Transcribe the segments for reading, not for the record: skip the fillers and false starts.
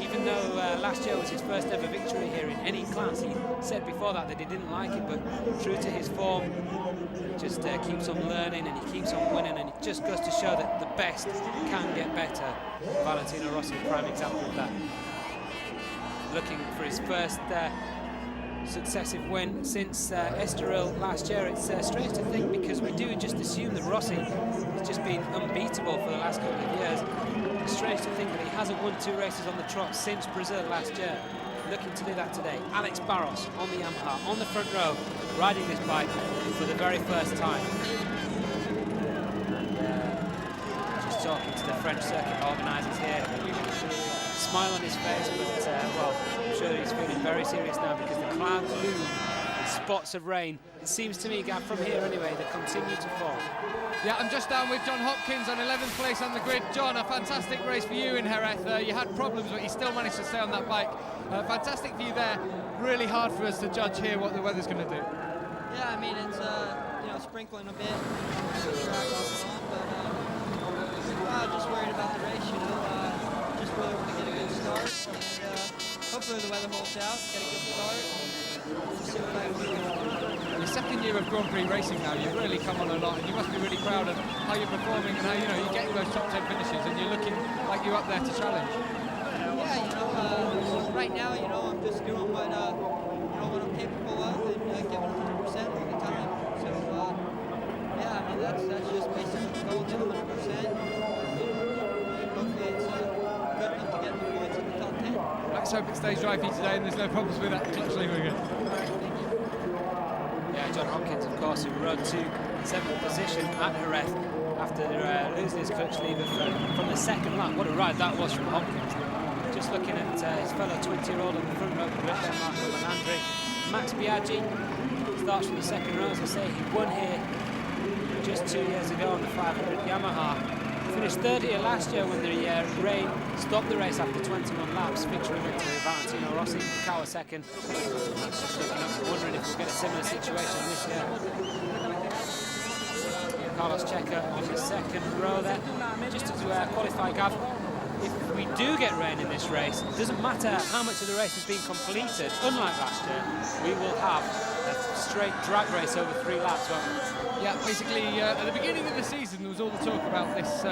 even though last year was his first ever victory here in any class. He said before that he didn't like it, but true to his form, he just keeps on learning and he keeps on winning, and it just goes to show that the best can get better. Valentino Rossi, a prime example of that. Looking for his first successive win since Estoril last year. It's strange to think, because we do just assume that Rossi has just been unbeatable for the last couple of years. It's strange to think that he hasn't won 2 races on the trot since Brazil last year. Looking to do that today. Alex Barros on the Yamaha, on the front row, riding this bike for the very first time. Just talking to the French circuit organisers here. Smile on his face, but well, I'm sure he's feeling very serious now, because the clouds loom in spots of rain. It seems to me, Gav, from here anyway, they continue to fall. Yeah, I'm just down with John Hopkins on 11th place on the grid. John, a fantastic race for you in Jerez. You had problems, but you still managed to stay on that bike. Fantastic for you there. Really hard for us to judge here what the weather's going to do. Yeah, I mean, it's you know, sprinkling a bit, track off and on, but just worried about the race, you know. Just really want to get a good start, and hopefully the weather holds out, get a good start, and see what I can do. Your second year of Grand Prix racing now, you've really come on a lot, and you must be really proud of how you're performing and how, you know, you're getting those top 10 finishes, and you're looking like you're up there to challenge. Yeah, you know, right now, you know, I'm just doing what, you know, what I'm capable of, and giving 100% all the time. So, yeah, I mean, that's just basically the goal, give 100%. Hopefully it's good enough to get the points in the top 10. Let's hope it stays dry for you today and there's no problems with that clutch lever again. Yeah, John Hopkins, of course, who rode to 7th position at Jerez after losing his clutch lever from the second lap. What a ride that was from Hopkins. Just looking at his fellow 20-year-old on the front row, Marco Melandri. Max Biaggi starts from the second row. As I say, he won here just 2 years ago on the 500 Yamaha. Finished third here last year when the rain stopped the race after 21 laps, featuring Valentino Rossi, Kawa second. Wondering if we'll get a similar situation this year. Carlos Checa on the second row there. Just to qualify, Gav, if we do get rain in this race, it doesn't matter how much of the race has been completed. Unlike last year, we will have a straight drag race over 3 laps, won't we? Yeah, basically, at the beginning of the season, there was all the talk about this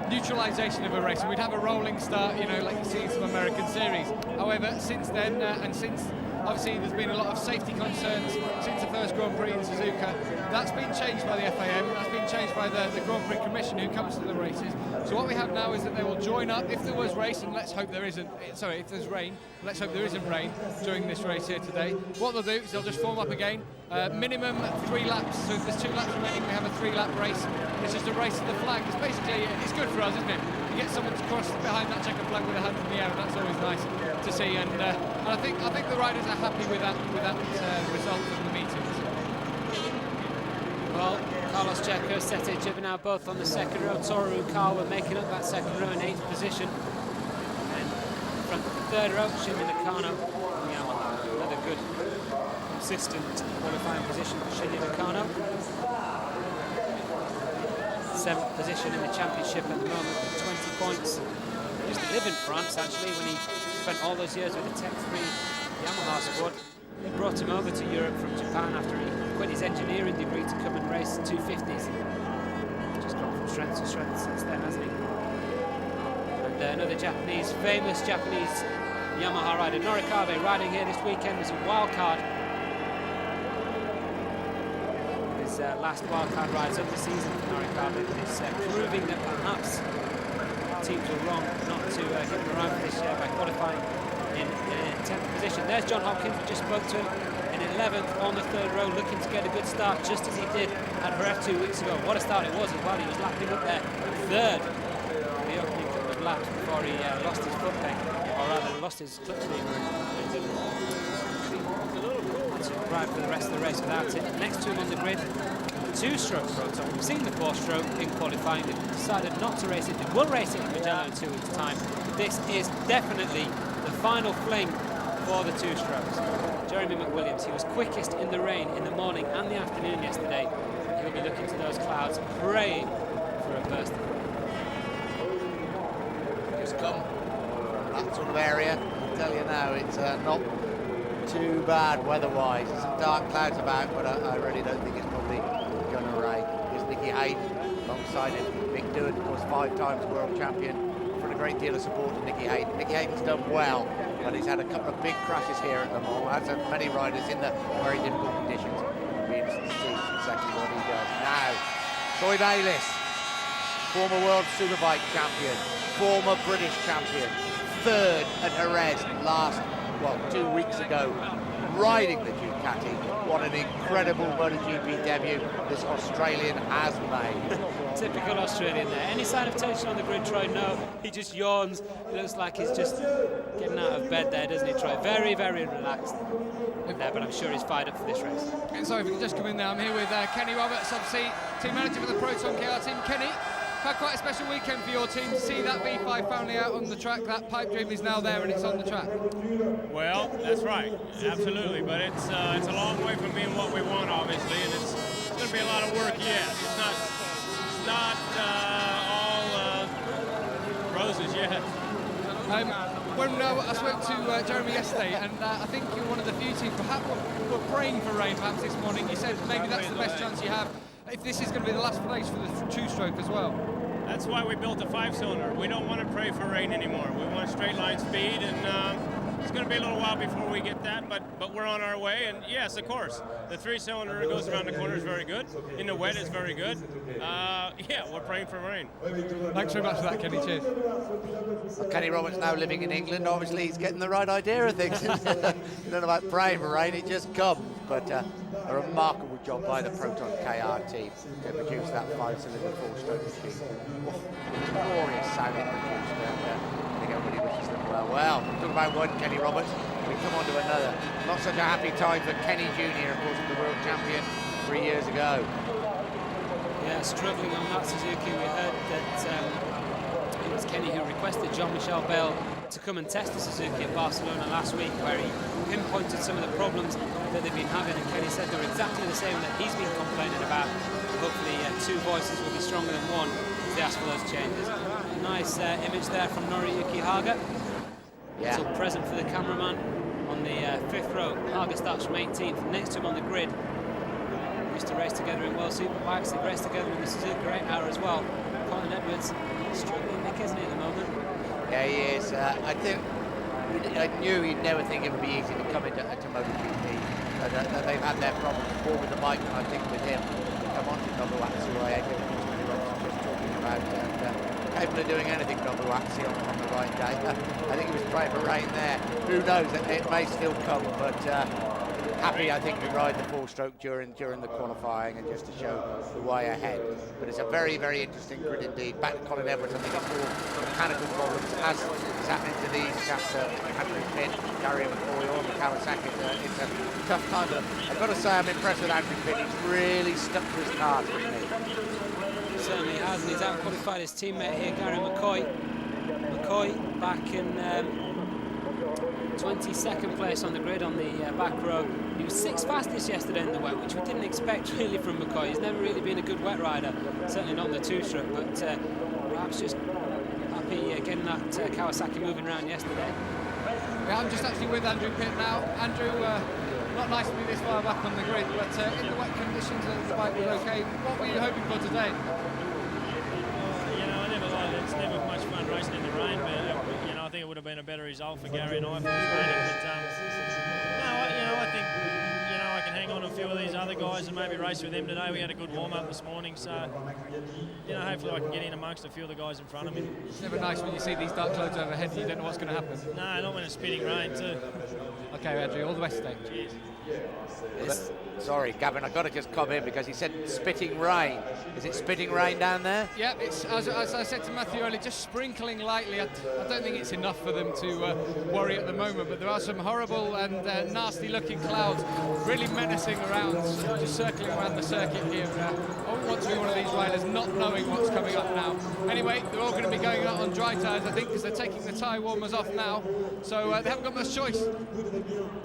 neutralisation of a race, and we'd have a rolling start, you know, like you see in some American series. However, since then, and since obviously there's been a lot of safety concerns since the first Grand Prix in Suzuka, that's been changed by the FAM, that's been changed by the Grand Prix Commission who comes to the races. So what we have now is that they will join up if there was race, and let's hope there isn't, sorry, if there's rain, let's hope there isn't rain during this race here today. What they'll do is they'll just form up again, minimum 3 laps, so if there's 2 laps remaining, we have a 3-lap race. It's just a race to the flag. It's basically, it's good for us, isn't it? You get someone to cross behind that checker flag with a hand in the air, and that's always nice to see. And I think the riders are happy with that result of the meetings. Well, Carlos Checa, Sete Gibernau both on the second row. Toru Kawa making up that second row in 8th position. And front of the third row, Shinji Nakano on the Yamaha. Another good, consistent qualifying position for Shinji Nakano. 7th position in the championship at the moment with 20 points. He used to live in France actually when he spent all those years with the Tech 3 Yamaha squad. They brought him over to Europe from Japan after he quit his engineering degree to come and race 250s. Just gone from strength to strength since then, hasn't he? And another famous Japanese Yamaha rider, Norikabe, riding here this weekend as a wild card. His last wildcard rides of the season for Norikabe, and it's proving that perhaps teams were wrong not to get him around for this year by qualifying in 10th position. There's John Hopkins, we just spoke to him, in 11th on the third row, looking to get a good start, just as he did at Jerez 2 weeks ago. What a start it was as well. He was lapping up there third in the opening couple of laps before he lost his foot peg, or rather lost his clutch lever. To ride for the rest of the race without it. Next to him on the grid, the 2-stroke prototype. We've seen the 4-stroke in qualifying. They decided not to race it. They will race it in Mugello in 2 weeks' time. This is definitely the final fling for the 2-strokes. Jeremy McWilliams, he was quickest in the rain in the morning and the afternoon yesterday. He'll be looking to those clouds, praying for a burst of rain. Here's come. that sort of area. I'll tell you now, it's not too bad weather-wise. There's some dark clouds about, but I really don't think it's probably going to rain. Here's Nicky Hayden alongside him. Mick Doohan, of course, 5 times world champion. For a great deal of support to Nicky Hayden. Nicky Hayden's done well, but he's had a couple of big crashes here at Le Mans. As have many riders in the very difficult conditions. It'll be interesting to see exactly what he does. Now, Troy Bayliss, former world superbike champion, former British champion, 3rd at Jerez last, 2 weeks ago, riding the Ducati. What an incredible MotoGP debut this Australian has made. Typical Australian there. Any sign of tension on the grid, Troy? No, he just yawns. It looks like he's just getting out of bed there, doesn't he, Troy? Very, very relaxed there, but I'm sure he's fired up for this race. And so if you can just come in there, I'm here with Kenny Roberts, obviously team manager for the Proton KR team. Kenny, had quite a special weekend for your team to see that V5 finally out on the track. That pipe dream is now there and it's on the track. Well, that's right, absolutely. But it's a long way from being what we want, obviously, and it's going to be a lot of work yet. It's not all roses yet. When I spoke to Jeremy yesterday, and I think you're one of the few teams perhaps were praying for rain perhaps this morning. You said maybe that's the best chance you have if this is going to be the last race for the 2-stroke as well. That's why we built a 5-cylinder. We don't want to pray for rain anymore. We want straight line speed, and it's going to be a little while before we get that, but we're on our way. And yes, of course, the 3-cylinder goes around the corner is very good. In the wet is very good. Yeah, we're praying for rain. Thanks very much for that, Kenny. Cheers. Well, Kenny Roberts now living in England. Obviously, he's getting the right idea of things. Don't know about praying for rain, it just comes. But a remarkable job by the Proton KR team to produce that 5-cylinder 4-stroke machine. Glorious sound it produced. I think everybody wishes them well. Well, we talk about one Kenny Roberts, we come on to another. Not such a happy time for Kenny Jr., of course, the world champion 3 years ago. Yeah, struggling on that Suzuki. We heard that it was Kenny who requested Jean-Michel Bale to come and test the Suzuki at Barcelona last week, where he pinpointed some of the problems that they've been having, and Kenny said they were exactly the same that he's been complaining about. Hopefully 2 voices will be stronger than one as they ask for those changes. Nice image there from Noriyuki Haga. Yeah. Still present for the cameraman on the 5th row. Haga starts from 18th. Next to him on the grid, we used to race together in World Superbikes. They raced together in the Suzuka 8-hour as well. Colin Edwards, struggling Nick, isn't he, at the moment? Yeah, he is. I think I knew he'd never think it would be easy to come into MotoGP. They've had their problems more with the bike than I think with him. Come on to Nobuatsu, who I think was just talking about. Capable of doing anything, Nobuatsu, on the right day. I think he was praying for rain there. Who knows? It may still come, but happy, I think, to ride the 4-stroke during the qualifying and just to show the way ahead. But it's a very, very interesting grid indeed. Back to Colin Edwards, I think it's more mechanical problems as is happening to these chaps, Andrew Pitt, Gary McCoy, or Kawasaki. It's a tough time, but I've got to say I'm impressed with Andrew Pitt. He's really stuck to his cards with me. Certainly has, and he's out-qualified his teammate here, Gary McCoy. McCoy back in 22nd place on the grid on the back row. He was 6th fastest yesterday in the wet, which we didn't expect really from McCoy. He's never really been a good wet rider, certainly not on the 2-stroke, but perhaps just happy getting that Kawasaki moving around yesterday. Yeah, I'm just actually with Andrew Pitt now. Andrew, not nice to be this far back on the grid, but in the wet conditions, the bike was okay. What were you hoping for today? It's never much fun racing in the rain, but I think it would have been a better result for Gary and I if it was raining. But I think I can hang on to a few of these other guys and maybe race with them today. We had a good warm-up this morning, so hopefully I can get in amongst a few of the guys in front of me. It's never nice when you see these dark clouds overhead and you don't know what's going to happen. No, not when it's spitting rain too. Okay, Andrew, all the best today. Cheers. Sorry, Gavin, I've got to just come in because he said spitting rain. Is it spitting rain down there? Yeah, it's as I said to Matthew earlier, just sprinkling lightly. I don't think it's enough for them to worry at the moment, but there are some horrible and nasty-looking clouds really menacing around, just circling around the circuit here. I wouldn't want to be one of these riders not knowing what's coming up now. Anyway, they're all going to be going out on dry tyres, I think, because they're taking the tyre warmers off now, so they haven't got much choice.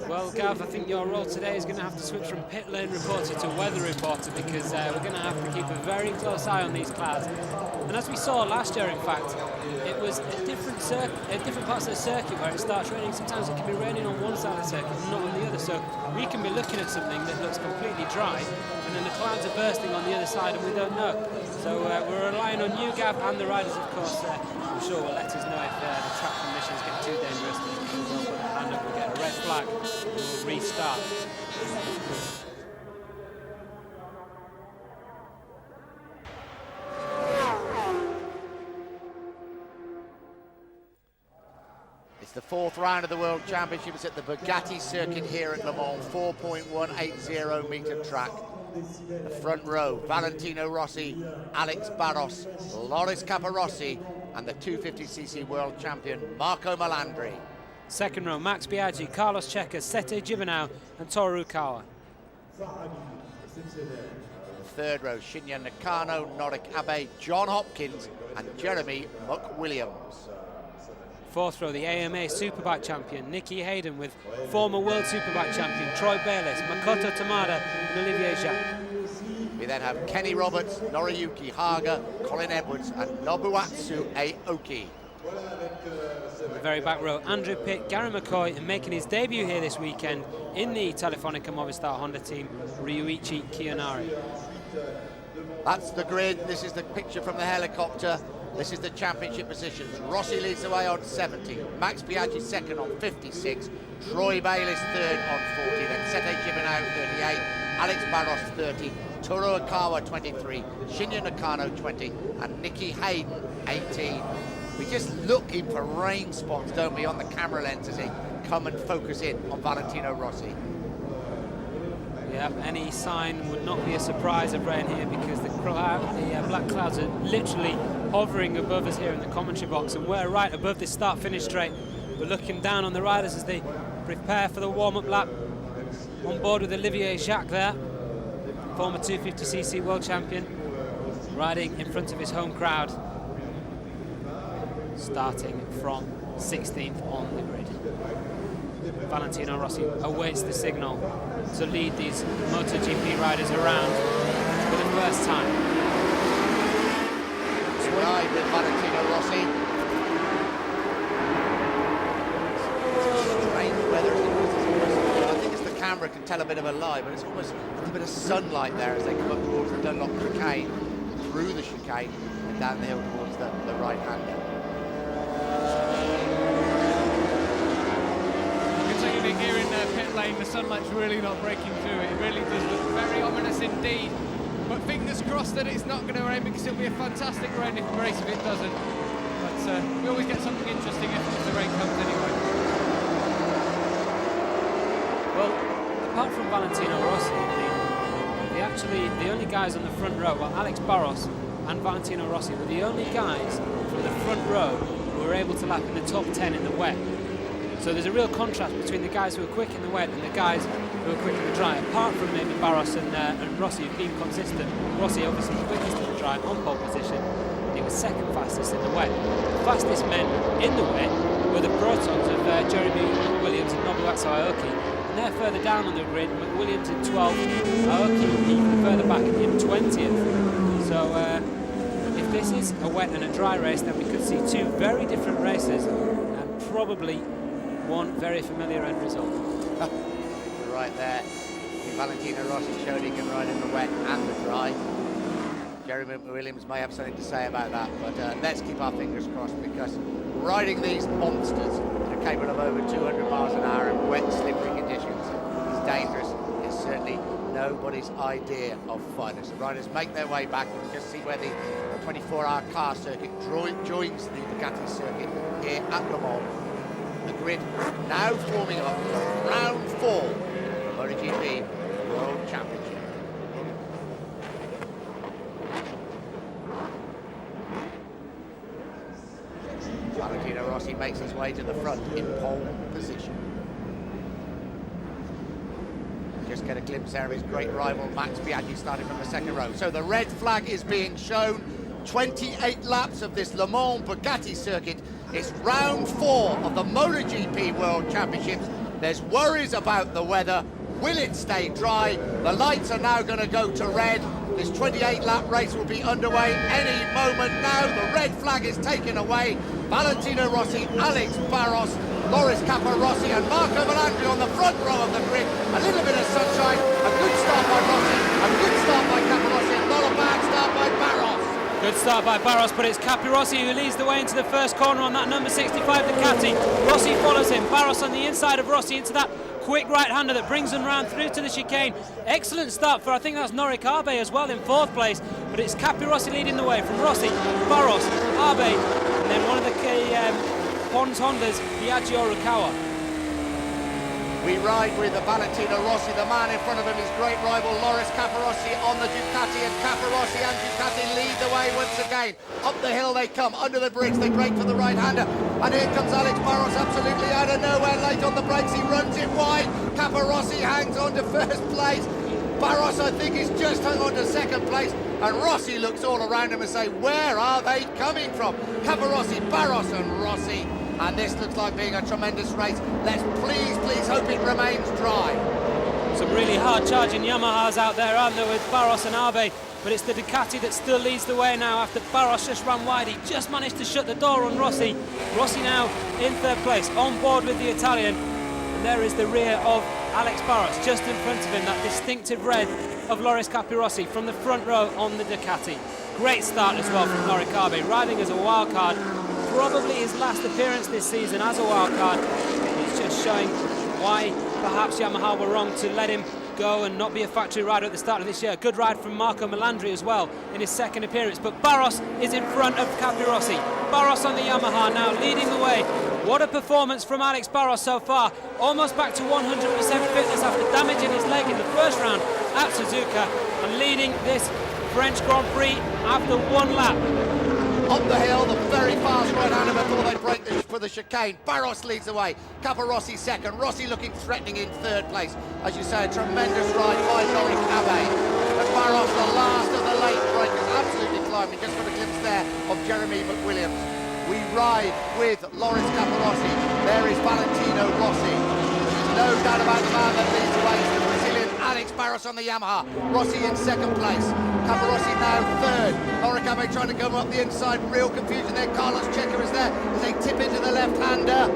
Well, Gav, I think your role today is going to have to switch from pit lane reporter to weather reporter, because we're going to have to keep a very close eye on these clouds. And as we saw last year, in fact, it was a different parts of the circuit where it starts raining. Sometimes it can be raining on one side of the circuit and not on the other. So we can be looking at something that looks completely dry, and then the clouds are bursting on the other side, and we don't know. So we're relying on you, Gav, and the riders, of course. I'm sure will let us know if the track conditions get too dangerous. We'll put the hand up, we'll get a red flag, and we'll restart. It's the 4th round of the World Championships at the Bugatti circuit here at Le Mans, 4.180 metre track. The front row, Valentino Rossi, Alex Barros, Loris Capirossi, and the 250cc world champion, Marco Melandri. Second row, Max Biaggi, Carlos Checa, Sete Gibernau, and Toru Kawa. Third row, Shinya Nakano, Norik Abe, John Hopkins, and Jeremy McWilliams. Fourth row, the AMA Superbike champion, Nicky Hayden, with former World Superbike champion, Troy Bayliss, Makoto Tamada, and Olivier Jacques. We then have Kenny Roberts, Noriyuki Haga, Colin Edwards, and Nobuatsu Aoki. In the very back row, Andrew Pitt, Gary McCoy, and making his debut here this weekend in the Telefonica Movistar Honda team, Ryuichi Kiyonari. That's the grid. This is the picture from the helicopter. This is the championship positions. Rossi leads the way on 70. Max Biaggi second on 56. Troy Bayliss third on 40. Then Sete Gibernau 38. Alex Barros 30. Toru Okawa 23. Shinya Nakano 20. And Nicky Hayden 18. We're just looking for rain spots, don't we, on the camera lens as they come and focus in on Valentino Rossi. Yeah, any sign would not be a surprise of rain here, because the black clouds are literally hovering above us here in the commentary box, and we're right above this start-finish straight. We're looking down on the riders as they prepare for the warm-up lap. On board with Olivier Jacques there, former 250cc world champion, riding in front of his home crowd, starting from 16th on the grid. Valentino Rossi awaits the signal to lead these MotoGP riders around for the first time. Ride with Valentino Rossi. Strange weather. I think it's the camera can tell a bit of a lie, but it's almost a bit of sunlight there as they come up towards the Dunlop chicane, through the chicane, and down the hill towards the right-hander. Here in pit lane, the sunlight's really not breaking through. It really does look very ominous indeed. But fingers crossed that it's not going to rain, because it'll be a fantastic race if it doesn't. But we always get something interesting if the rain comes anyway. Well, apart from Valentino Rossi, the only guys on the front row, well, Alex Barros and Valentino Rossi were the only guys from the front row who were able to lap in the top 10 in the wet. So there's a real contrast between the guys who are quick in the wet and the guys who are quick in the dry, apart from maybe Barros and Rossi, who've been consistent. Rossi obviously quickest in the dry, on pole position. He was second fastest in the wet. The fastest men in the wet were the protons of Jeremy McWilliams and Nobuatsu Aoki. And they're further down on the grid, McWilliams in 12th, Aoki even further back in 20th. So if this is a wet and a dry race, then we could see two very different races, and probably one very familiar end result. Right there. Valentino Rossi showed he can ride in the wet and the dry. Jeremy Williams may have something to say about that, but let's keep our fingers crossed, because riding these monsters that are capable of over 200 miles an hour in wet, slippery conditions is dangerous. It's certainly nobody's idea of fun. As the riders make their way back, you can just see where the 24-hour car circuit joins the Bugatti circuit here at Le Mans. The grid now forming up for round 4 of the MotoGP World Championship. Valentino Rossi makes his way to the front in pole position. Just get a glimpse there of his great rival Max Biaggi starting from the second row. So the red flag is being shown. 28 laps of this Le Mans Bugatti circuit. It's round 4 of the MotoGP World Championships. There's worries about the weather. Will it stay dry? The lights are now going to go to red. This 28 lap race will be underway any moment now. The red flag is taken away. Valentino Rossi, Alex Barros, Loris Capirossi and Marco Melandri on the front row of the grid. A little bit of sunshine, a good start by Rossi, a good start by Capirossi, and not a bad start by Barros. Good start by Barros, but it's Capirossi who leads the way into the first corner on that number 65 Ducati. Rossi follows him. Barros on the inside of Rossi into that quick right-hander that brings them round through to the chicane. Excellent start for, I think that's Noric Abe as well in 4th place, but it's Capirossi leading the way from Rossi, Barros, Abe, and then one of the Pons Hondas, Biagio Rukawa. We ride with Valentino Rossi. The man in front of him is great rival Loris Capirossi on the Ducati, and Capirossi and Ducati lead the way once again. Up the hill they come, under the bridge, they break for the right-hander, and here comes Alex Barros absolutely out of nowhere, late on the brakes, he runs it wide. Capirossi hangs on to first place. Barros, I think, is just hung on to second place, and Rossi looks all around him and say, where are they coming from? Capirossi, Barros and Rossi. And this looks like being a tremendous race. Let's please hope it remains dry. Some really hard-charging Yamahas out there, aren't there, with Barros and Abe, but it's the Ducati that still leads the way now after Barros just ran wide. He just managed to shut the door on Rossi. Rossi now in 3rd place, on board with the Italian, and there is the rear of Alex Barros, just in front of him, that distinctive red of Loris Capirossi from the front row on the Ducati. Great start as well from Noric Abe, riding as a wild card. Probably his last appearance this season as a wild card. He's just showing why perhaps Yamaha were wrong to let him go and not be a factory rider at the start of this year. Good ride from Marco Melandri as well in his 2nd appearance, but Barros is in front of Capirossi. Barros on the Yamaha now leading the way. What a performance from Alex Barros so far, almost back to 100% fitness after damaging his leg in the first round at Suzuka, and leading this French Grand Prix after 1 lap. Up the hill, the very fast right-hander before they break for the chicane. Barros leads the way, Capirossi 2nd, Rossi looking threatening in 3rd place. As you say, a tremendous ride by Noric Abe. And Barros, the last of the late breakers, absolutely climbing. Just got a glimpse there of Jeremy McWilliams. We ride with Loris Capirossi. There is Valentino Rossi. There's no doubt about the man that leads the way. It's the Brazilian Alex Barros on the Yamaha. Rossi in 2nd place. Capirossi now 3rd. Noric Abe trying to go up the inside. Real confusion there. Carlos Checa is there as they tip into the left-hander.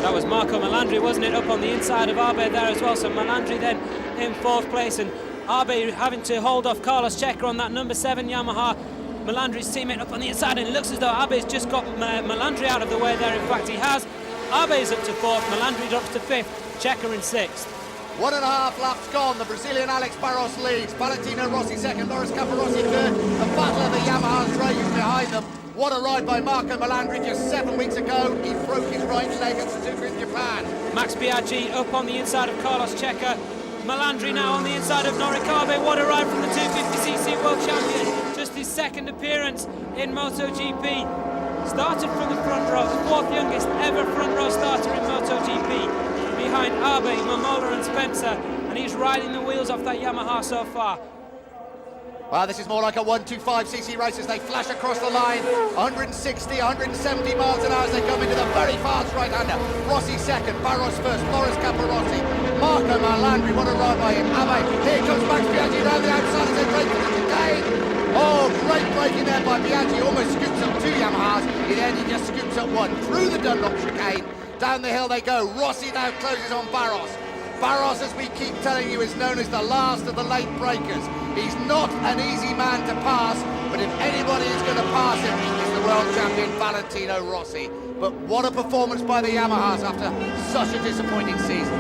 That was Marco Melandri, wasn't it, up on the inside of Abe there as well. So Melandri then in 4th place, and Abe having to hold off Carlos Checa on that number 7 Yamaha. Melandri's teammate up on the inside, and it looks as though Abe's just got Melandri out of the way there. In fact, he has. Abe's up to 4th, Melandri drops to 5th, Checa in 6th. 1.5 laps gone. The Brazilian Alex Barros leads. Valentino Rossi 2nd, Loris Capirossi 3rd. The battle of the Yamahas raging behind them. What a ride by Marco Melandri just 7 weeks ago. He broke his right leg at Suzuka in Japan. Max Biaggi up on the inside of Carlos Checa. Melandri now on the inside of Noric Abe. What a ride from the 250cc world champion. Just his 2nd appearance in MotoGP. Started from the front row, the 4th youngest ever front row starter in MotoGP. Behind Abe, Momola and Spencer, and he's riding the wheels off that Yamaha so far. Well, this is more like a 125cc race as they flash across the line. 160, 170 miles an hour as they come into the very fast right-hander. Rossi 2nd, Barros 1st, Loris Capirossi, Marco Melandri, what a ride by him. Abe, here comes Max Biaggi around the outside as they break for the chicane. Oh, great braking there by Biaggi, almost scoops up 2 Yamahas. In the end, he just scoops up 1 through the Dunlop chicane. Down the hill they go. Rossi now closes on Barros. Barros, as we keep telling you, is known as the last of the late breakers. He's not an easy man to pass, but if anybody is going to pass him, it's the world champion Valentino Rossi. But what a performance by the Yamahas after such a disappointing season.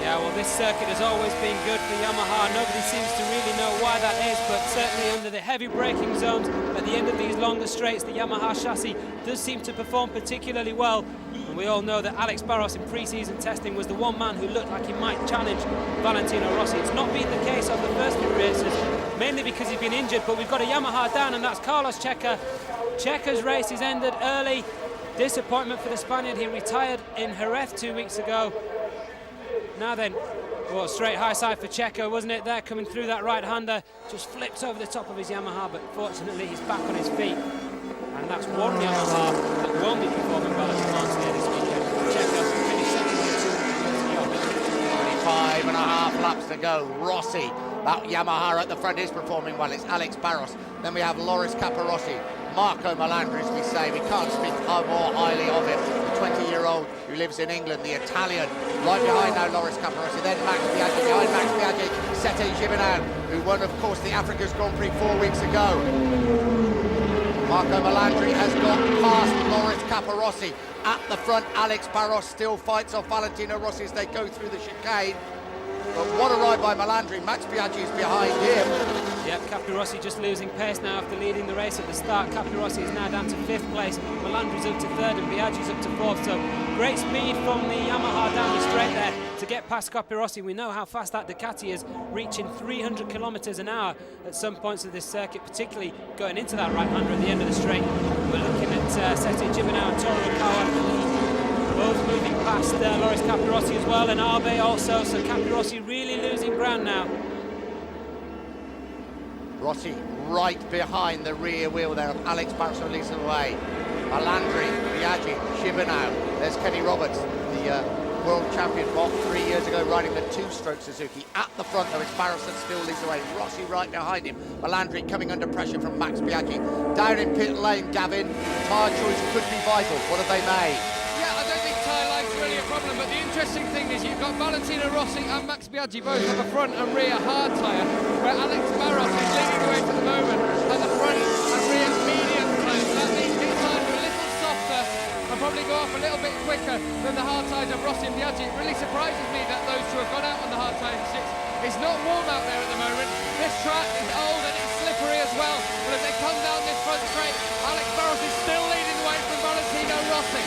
Yeah, well, this circuit has always been good for Yamaha. Nobody seems to really know why that is, but certainly under the heavy braking zones at the end of these longer straights, the Yamaha chassis does seem to perform particularly well. And we all know that Alex Barros in pre-season testing was the one man who looked like he might challenge Valentino Rossi. It's not been the case on the first few races, mainly because he's been injured, but we've got a Yamaha down, and that's Carlos Checa. Checa's race is ended early. Disappointment for the Spaniard. He retired in Jerez 2 weeks ago. Now then, well, straight high side for Checo, wasn't it, there, coming through that right-hander. Just flips over the top of his Yamaha, but fortunately he's back on his feet. And that's one Yamaha that won't be performing well at the here this weekend. Checo finished second with 25.5 laps to go. Rossi, that Yamaha at the front is performing well. It's Alex Barros. Then we have Loris Capirossi, Marco Melandri, as we say. We can't speak more highly of him. The 20-year-old who lives in England, the Italian. Right behind now, Loris Capirossi, then Max Biaggi. Behind Max Biaggi, Sete Gibernau, who won, of course, the Africa's Grand Prix 4 weeks ago. Marco Melandri has got past Loris Capirossi. At the front, Alex Barros still fights off Valentino Rossi as they go through the chicane. But what a ride by Melandri. Max Biaggi is behind him. Yep, Capirossi just losing pace now after leading the race at the start. Capirossi is now down to 5th place. Melandri's up to 3rd and Biaggi's up to 4th. So great speed from the Yamaha down the straight there to get past Capirossi. We know how fast that Ducati is, reaching 300 kilometers an hour at some points of this circuit, particularly going into that right-hander at the end of the straight. We're looking at Sete Gibernau and Toro Rukawa both moving past Loris Capirossi as well, and Arbe also, so Capirossi really losing ground now. Rossi right behind the rear wheel there of Alex Barros, leads the way. Melandri, Biaggi, Gibernau. There's Kenny Roberts, the world champion, 3 years ago, riding the two-stroke Suzuki. At the front, though, it's Barros that still leads the way. Rossi right behind him. Melandri coming under pressure from Max Biaggi. Down in pit lane, Gavin. Tyre choice could be vital. What have they made? I don't think tyre life's really a problem, but the interesting thing is you've got Valentino Rossi and Max Biaggi both have a front and rear hard tyre, where Alex Barros is leading the way at the moment at the front and rear medium tyre. So that means these tyres are a little softer and probably go off a little bit quicker than the hard tyres of Rossi and Biaggi. It really surprises me that those two have gone out on the hard tyres. It's not warm out there at the moment. This track is old and it's slippery as well. But as they come down this front straight, Alex Barros is still leading the way from Valentino Rossi.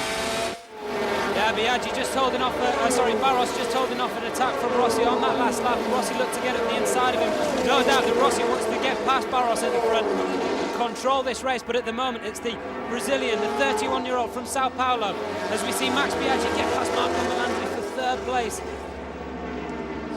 Yeah, Biaggi just holding off, Barros just holding off an attack from Rossi on that last lap. Rossi looked to get at the inside of him. No doubt that Rossi wants to get past Barros at the front and control this race, but at the moment it's the Brazilian, the 31-year-old from Sao Paulo, as we see Max Biaggi get past Marco Melandri for 3rd place.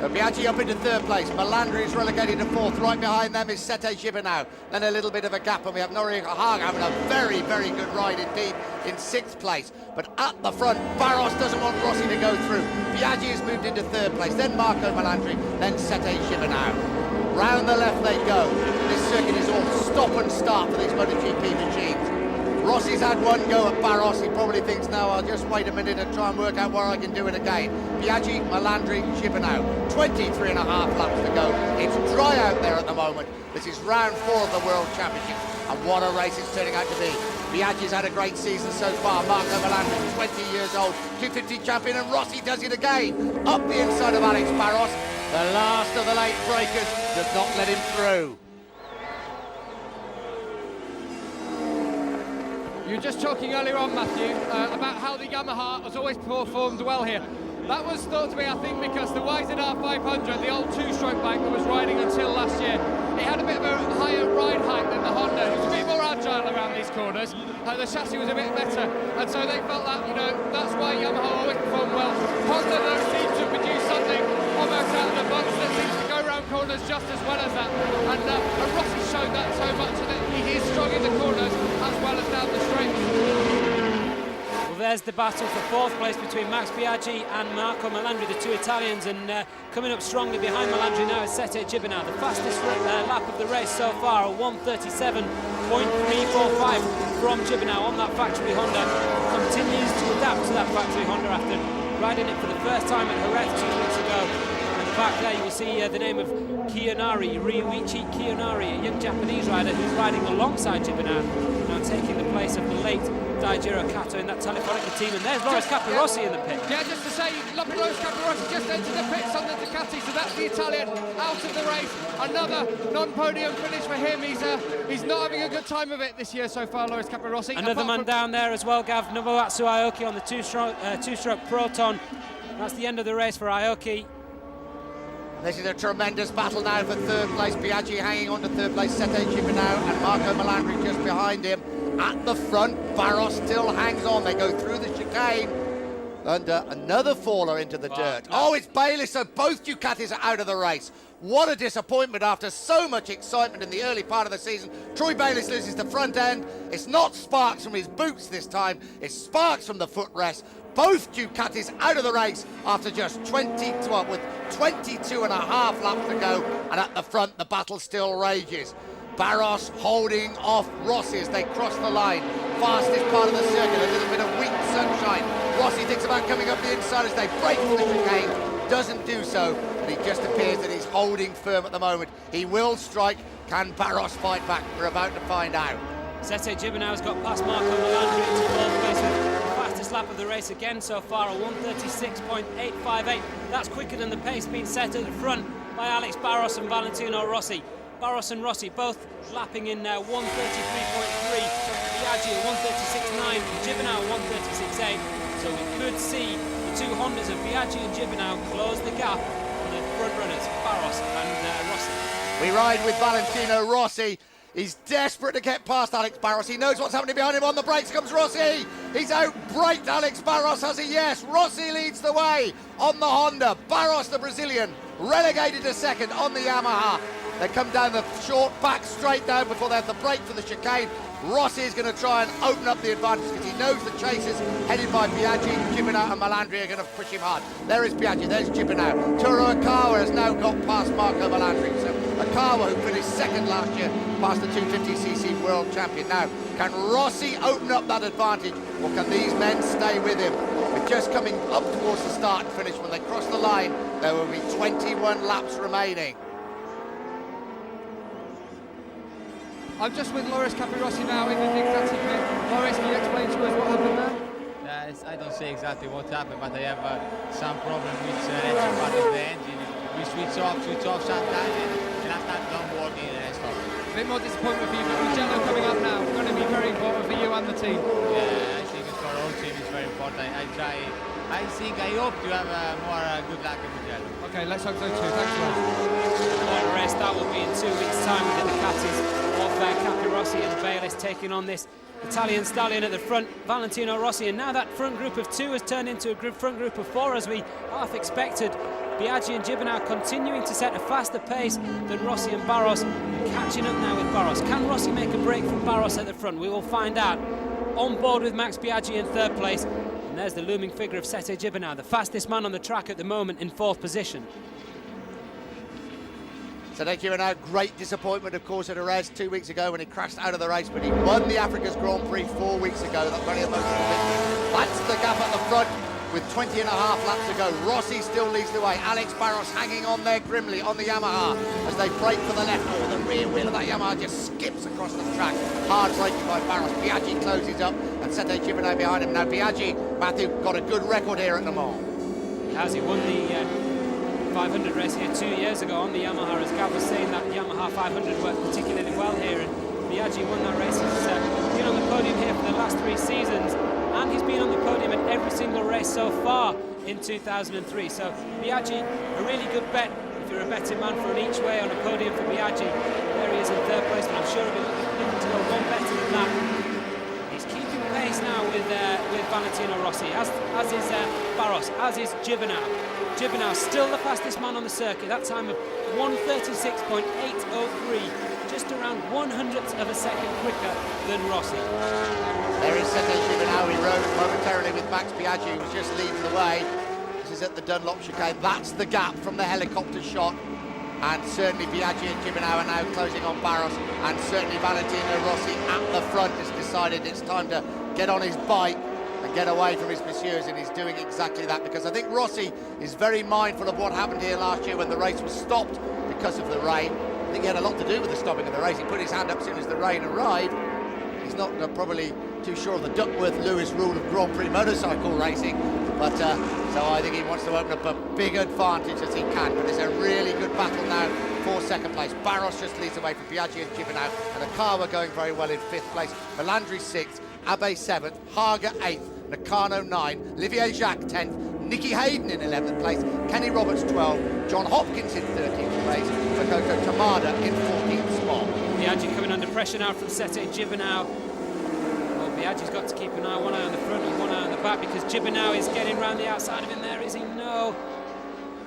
So Biaggi up into 3rd place. Melandri is relegated to 4th. Right behind them is Sete Gibernau. Then a little bit of a gap, and we have Noriega Haag having a very, very good ride indeed in 6th place. But at the front, Barros doesn't want Rossi to go through. Biaggi has moved into 3rd place. Then Marco Melandri. Then Sete Gibernau. Round the left they go. This circuit is all stop and start for these MotoGP machines. Rossi's had one go at Barros. He probably thinks, no, I'll just wait a minute and try and work out where I can do it again. Biaggi, Melandri, Gibernau. 23 and a half laps to go. It's dry out there at the moment. This is round 4 of the World Championship. And what a race it's turning out to be. Biaggi's had a great season so far. Marco Melandri, 20 years old, 250 champion, and Rossi does it again. Up the inside of Alex Barros. The last of the late breakers does not let him through. You were just talking earlier on, Matthew, about how the Yamaha has always performed well here. That was thought to be, I think, because the YZR 500, the old two-stroke bike that was riding until last year, it had a bit of a higher ride height than the Honda. It was a bit more agile around these corners. The chassis was a bit better, and so they felt that, that's why Yamaha always performed well. Honda, though, seems to produce something almost out of the box that seems to go around corners just as well as that. And Rossi showed that so much that he is strong in the corners as well as down the straight. Well, there's the battle for 4th place between Max Biaggi and Marco Melandri, the two Italians, and coming up strongly behind Melandri now is Sete Gibernau, the fastest lap of the race so far, a 1:37.345 from Gibernau on that factory Honda. Continues to adapt to that factory Honda after riding it for the first time at Jerez 2 weeks ago. And back there you will see the name of Kiyonari, Ryuichi Kiyonari, a young Japanese rider who's riding alongside Gibernau, now taking the place of the late Daijiro Kato in that Telefonica team. And there's Loris Capirossi in the pit. Yeah, just to say, Loris Capirossi just entered the pits on the Ducati, so that's the Italian out of the race. Another non-podium finish for him. He's not having a good time of it this year so far, Loris Capirossi. Another man down there as well, Gav, Nobuatsu Aoki on the two-stroke Proton. That's the end of the race for Aoki. This is a tremendous battle now for 3rd place. Biaggi hanging on to 3rd place. Sete Gibernau and Marco Melandri just behind him. At the front, Barros still hangs on. They go through the chicane. And another faller into the dirt. Oh, it's Bayliss, so both Ducatis are out of the race. What a disappointment after so much excitement in the early part of the season. Troy Bayliss loses the front end. It's not sparks from his boots this time. It's sparks from the footrest. Both Ducatis out of the race after just 22 and a half laps to go. And at the front, the battle still rages. Barros holding off Rossi as they cross the line. Fastest part of the circuit, a little bit of weak sunshine. Rossi thinks about coming up the inside as they break for the chicane. Doesn't do so, and it just appears that he's holding firm at the moment. He will strike. Can Barros fight back? We're about to find out. Sete Gibernau's got past Marco Melandri into fourth place with the fastest lap of the race again so far, a 1:36.858. That's quicker than the pace being set at the front by Alex Barros and Valentino Rossi. Barros and Rossi both lapping in 1:33.3. Biaggi at 1:36.9, Gibernau 1:36.8. So we could see the two Hondas of Biaggi and Gibernau close the gap on the front runners, Barros and Rossi. We ride with Valentino Rossi. He's desperate to get past Alex Barros. He knows what's happening behind him. On the brakes comes Rossi. He's out-braked Alex Barros, has he? Yes. Rossi leads the way on the Honda. Barros, the Brazilian, relegated to second on the Yamaha. They come down the short back straight down before they have the break for the chicane. Rossi is going to try and open up the advantage because he knows the chasers headed by Biaggi, Gibernau and Melandri are going to push him hard. There is Biaggi, there's Gibernau. Turo Akawa has now got past Marco Melandri. So Akawa, who finished second last year, past the 250cc world champion. Now, can Rossi open up that advantage, or can these men stay with him? We're just coming up towards the start and finish. When they cross the line, there will be 21 laps remaining. I'm just with Loris Capirossi now in the Dictati pit. Loris, can you explain to us what happened there? Yeah, I don't say exactly what happened, but I have some problem with engine part of the engine. We switch off sometimes, and I start not working and I stop. A bit more disappointment for you, but Mugello coming up now, going to be very important for you and the team. Yeah, I think for all team it's very important. I hope to have more good luck in Mugello. Okay, let's hope so too. Thanks a lot. What a race that will be in 2 weeks' time with the Ducatis of Capirossi and Bayliss taking on this Italian stallion at the front, Valentino Rossi. And now that front group of two has turned into a front group of four, as we half expected. Biaggi and Gibernau continuing to set a faster pace than Rossi and Barros, and catching up now with Barros. Can Rossi make a break from Barros at the front? We will find out. On board with Max Biaggi in third place, and there's the looming figure of Sete Gibernau, the fastest man on the track at the moment, in fourth position. Sete Gibernau, great disappointment, of course, at Jerez 2 weeks ago when he crashed out of the race, but he won the Africa's Grand Prix 4 weeks ago. That's very emotional victory. That's the gap at the front with 20 and a half laps to go. Rossi still leads the way. Alex Barros hanging on there grimly on the Yamaha as they break for the left. Oh, the rear wheel of that Yamaha just skips across the track. Hard braking by Barros. Biaggi closes up and Sete Gibernau behind him. Now Biaggi, Matthew, got a good record here at Le Mans. Has he won the 500 race here 2 years ago on the Yamaha, as Gav was saying, that Yamaha 500 worked particularly well here, and Biaggi won that race. He's been on the podium here for the last 3 seasons, and he's been on the podium at every single race so far in 2003. So Biaggi, a really good bet if you're a betting man for an each way on a podium for Biaggi. There he is in third place, but I'm sure he'll be looking to go one better than that. He's keeping pace now with Valentino Rossi, as is Barros, as is Gibernau. Gibernau still the fastest man on the circuit, that time of 1:36.803, just around 1/100th of a second quicker than Rossi. There is Sete Gibernau. He rode momentarily with Max Biaggi, who was just leading the way. This is at the Dunlop chicane. That's the gap from the helicopter shot. And certainly Biaggi and Gibernau are now closing on Barros, and certainly Valentino Rossi at the front has decided it's time to get on his bike and get away from his pursuers, and he's doing exactly that, because I think Rossi is very mindful of what happened here last year when the race was stopped because of the rain. I think he had a lot to do with the stopping of the race. He put his hand up as soon as the rain arrived. He's not probably too sure of the Duckworth-Lewis rule of Grand Prix motorcycle racing, but so I think he wants to open up a big advantage as he can. But it's a really good battle now for second place. Barros just leads away from Biaggi and Gibernau, and Akawa going very well in 5th place. Melandri 6th, Abe 7th, Haga 8th, Nakano 9th, Olivier Jacques 10th, Nicky Hayden in 11th place, Kenny Roberts 12th, John Hopkins in 13th place, Makoto Tamada in 14th spot. Biaggi coming under pressure now from Sete Gibernau. Well, Biaggi's got to keep one eye on the front and one eye on the back, because Gibernau is getting round the outside of him there, is he? No.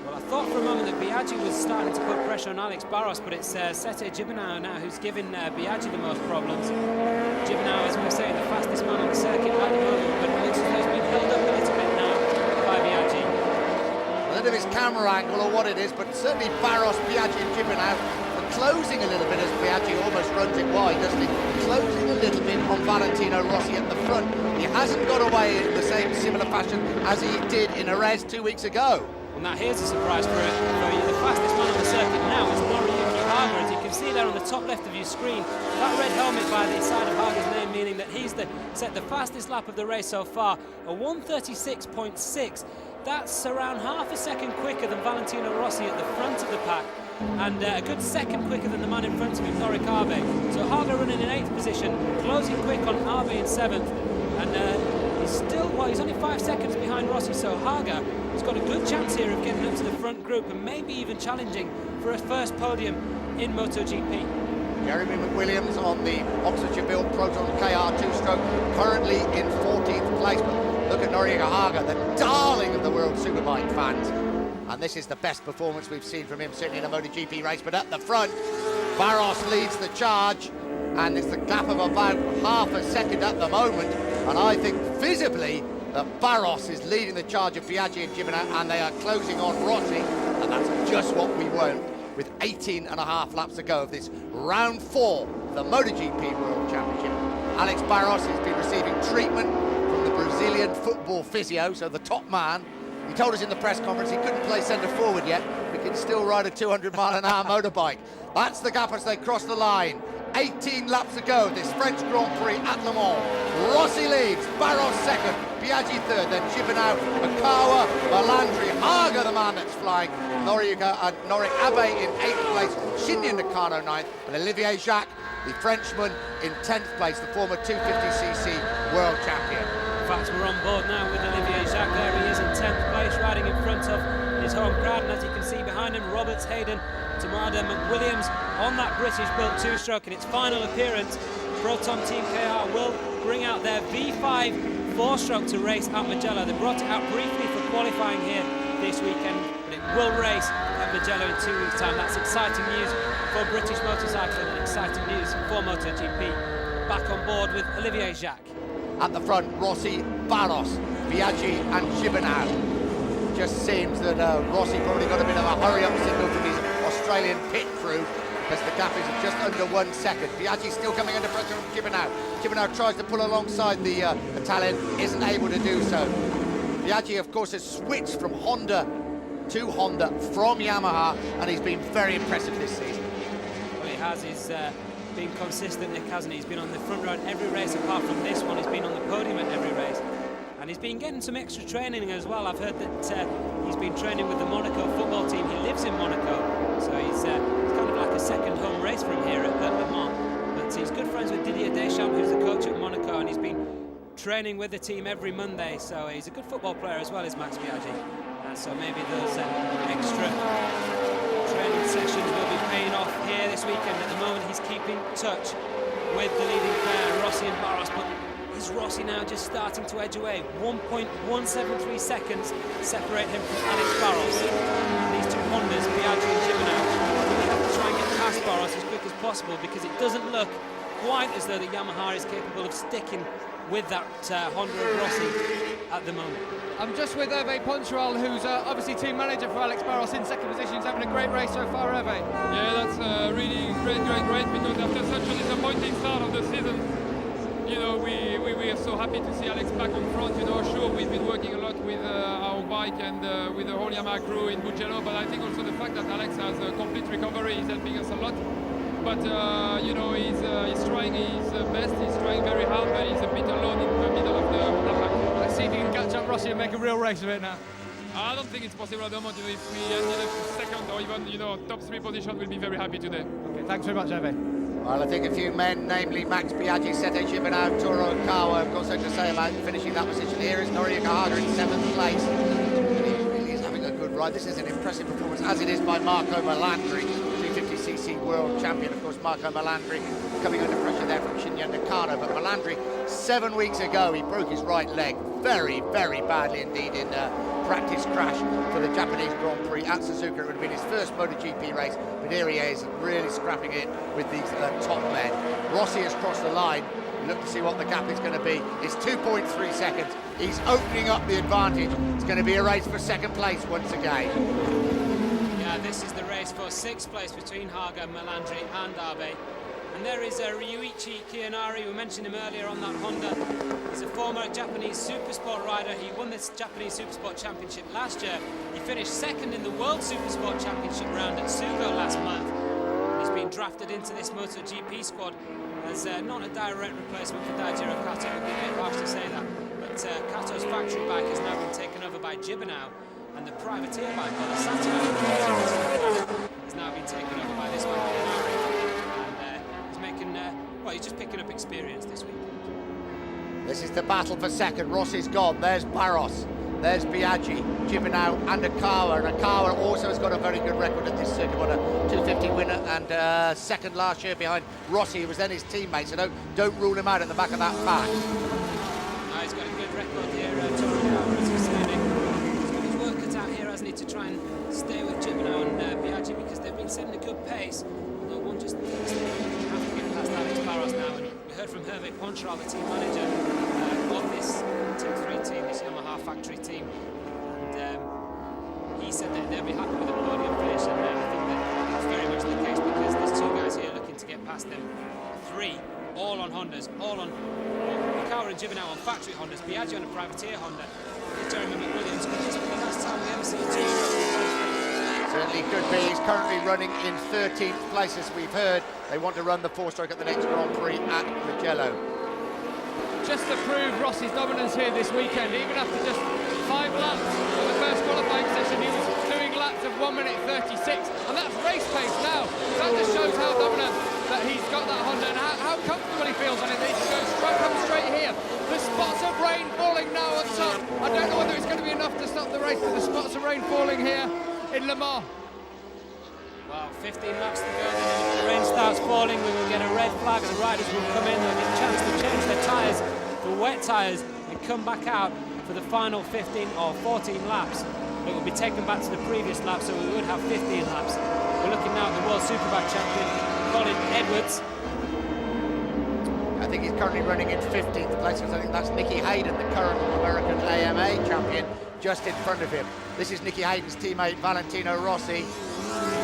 Well, I thought for a moment that Biaggi was starting to put pressure on Alex Barros, but it's Sete Gibernau now who's giving Biaggi the most problems. Gibernau, as we were saying, the fastest man on the circuit at the moment, but it looks as though he's been held up a little bit now by Biaggi. I don't know if it's camera angle or what it is, but certainly Barros, Biaggi and Gibernau were closing a little bit as Piaggi almost runs it wide, doesn't he? Closing a little bit on Valentino Rossi at the front. He hasn't got away in the same similar fashion as he did in Jerez 2 weeks ago. Well, now here's a surprise for you. The fastest man on the circuit now is Noriyuki Haga. As you can see there on the top left of your screen, that red helmet by the side of Haga's name, meaning that he's set the fastest lap of the race so far, a 1:36.6. That's around half a second quicker than Valentino Rossi at the front of the pack, and a good second quicker than the man in front of him, Noric Abe. So Haga running in 8th position, closing quick on Abe in 7th, and he's only 5 seconds behind Rossi, so Haga has got a good chance here of getting up to the front group and maybe even challenging for a first podium in MotoGP. Jeremy McWilliams on the Oxfordshire-built Proton KR 2-stroke, currently in 14th place. But look at Noriega Haga, the darling of the World Superbike fans. And this is the best performance we've seen from him, certainly in a MotoGP race. But at the front, Barros leads the charge, and it's the gap of about half a second at the moment. And I think visibly that Barros is leading the charge of Piaggi and Gibernau, and they are closing on Rossi, and that's just what we want with 18 and a half laps to go of this round 4 of the MotoGP World Championship. Alex Barros has been receiving treatment from the Brazilian football physio, so the top man. He told us in the press conference he couldn't play centre forward yet, but can still ride a 200-mile-an-hour motorbike. That's the gap as they cross the line. 18 laps to go, this French Grand Prix at Le Mans. Rossi leads, Barros second, Piaggi third, then Gibernau, Makawa, Melandri, Haga the man that's flying, Noric Abe in 8th place, Shinya Nakano 9th, and Olivier Jacques, the Frenchman, in 10th place, the former 250cc world champion. In fact, we're on board now with Olivier Jacques. There he is in 10th place, riding in front of his home crowd, and as you can see behind him, Roberts, Hayden, Tamada, McWilliams on that British-built 2-stroke in its final appearance. Proton Team KR will bring out their V5 4-stroke to race at Mugello. They brought it out briefly for qualifying here this weekend, but it will race at Mugello in 2 weeks' time. That's exciting news for British motorcycling and exciting news for MotoGP. Back on board with Olivier Jacques. At the front, Rossi, Barros, Piaggi and Gibernau. Just seems that Rossi probably got a bit of a hurry-up signal from his Australian pit crew, because the gap is just under 1 second. Piaggi still coming under pressure from Gibernau. Gibernau tries to pull alongside the Italian, isn't able to do so. Piaggi, of course, has switched from Honda to Honda from Yamaha, and he's been very impressive this season. Well, he has. He's been consistent, Nick, hasn't he? He's been on the front row in every race apart from this one. He's been on the podium at every race. And he's been getting some extra training as well. I've heard that he's been training with the Monaco football team. He lives in Monaco, so it's kind of like a second home race for him here at Le Mans. But he's good friends with Didier Deschamps, who's the coach at Monaco, and he's been training with the team every Monday. So he's a good football player as well as Max Piaggi. And so maybe those extra training sessions will be paying off here this weekend. At the moment, he's keeping touch with the leading pair, Rossi and Barros. But is Rossi now just starting to edge away? 1.173 seconds separate him from Alex Barros. And these two Hondas, Piaggi and Gibernau, really have to try and get past Barros as quick as possible, because it doesn't look quite as though the Yamaha is capable of sticking with that Honda of Rossi at the moment. I'm just with Hervé Poncharal, who's obviously team manager for Alex Barros in second position. He's having a great race so far, Hervé. Yeah, that's really great, because after such a disappointing start of the season, you know, we are so happy to see Alex back on front. You know, sure, we've been working a lot with our bike and with the whole Yamaha crew in Mugello, but I think also the fact that Alex has a complete recovery is helping us a lot. But you know, he's trying his best, he's trying very hard, but he's a bit alone in the middle of the pack. Let's see if he can catch up Rossi and make a real race of it now. I don't think it's possible at the moment. You know, if we ended up second or even, you know, top 3 position, we'll be very happy today. Okay, thanks very much, Hervé. Well, I think a few men, namely Max Piaggi, Sete Gibernau, Toro Kawa, have got something to say about finishing that position. Here is Noriega Haga in 7th place. And he really is having a good ride. This is an impressive performance, as it is by Marco Melandri, 250cc world champion. Of course, Marco Melandri coming under pressure there from Shinya Nakano. But Melandri, 7 weeks ago, he broke his right leg very, very badly indeed in practice crash for the Japanese Grand Prix at Suzuka. It would have been his first MotoGP race, but here he is, really scrapping it with these top men. Rossi has crossed the line. Look to see what the gap is going to be. It's 2.3 seconds. He's opening up the advantage. It's going to be a race for second place once again. Yeah, Now this is the race for 6th place between Haga, Melandri and Abe. And there is Ryuichi Kiyanari, we mentioned him earlier on that Honda. He's a former Japanese Supersport rider. He won this Japanese Supersport Championship last year. He finished 2nd in the World Supersport Championship round at Sugo last month. He's been drafted into this MotoGP squad as not a direct replacement for Daijiro Kato. It would be a bit harsh to say that. But Kato's factory bike has now been taken over by Gibernau, and the privateer bike, or the satellite has now been taken over by this one, and he's making, well, he's just picking up experience this week. This is the battle for second. Rossi's gone. There's Barros. There's Biaggi, Gibernau and Akawa. And Akawa also has got a very good record at this circuit. Won a 250 winner and second last year behind Rossi, who was then his teammate. So don't rule him out at the back of that pack. No, he's got a good record here, Toro Akawa, as you said. He's got his work cut out here, hasn't he, to try and stay with Gibernau and Biaggi, because they've been setting a good pace. Although one just thinks they have to get past Alex Barros now. And we heard from Hervé Poncharal, the team manager of this Team 3 team, this Yamaha factory team, and he said that they'll be happy with the podium finish, and I think that that's very much the case, because there's 2 guys here looking to get past them. 3, all on Hondas, all on Akawa and Gibernau on factory Hondas, Biaggi on a privateer Honda. Jeremy McWilliams, could this be the last time we ever see 2? Certainly could be. He's currently running in 13th place, as we've heard. They want to run the 4-stroke at the next Grand Prix at Mugello. Just to prove Rossi's dominance here this weekend, even after just 5 laps of the first qualifying session, he was doing laps of 1 minute 36, and that's race pace now. That just shows how dominant that he's got that Honda, and how comfortable he feels on it. He can come straight here. The spots of rain falling now on top. I don't know whether it's going to be enough to stop the race, but the spots of rain falling here in Le Mans. Well, 15 laps to go, then if the rain starts falling, we will get a red flag, and the riders will come in. They'll get a chance to change their tyres for wet tyres and come back out for the final 15 or 14 laps. It will be taken back to the previous lap, so we would have 15 laps. We're looking now at the World Superbike champion, Colin Edwards. I think he's currently running in 15th place, because I think that's Nicky Hayden, the current American AMA champion, just in front of him. This is Nicky Hayden's teammate, Valentino Rossi.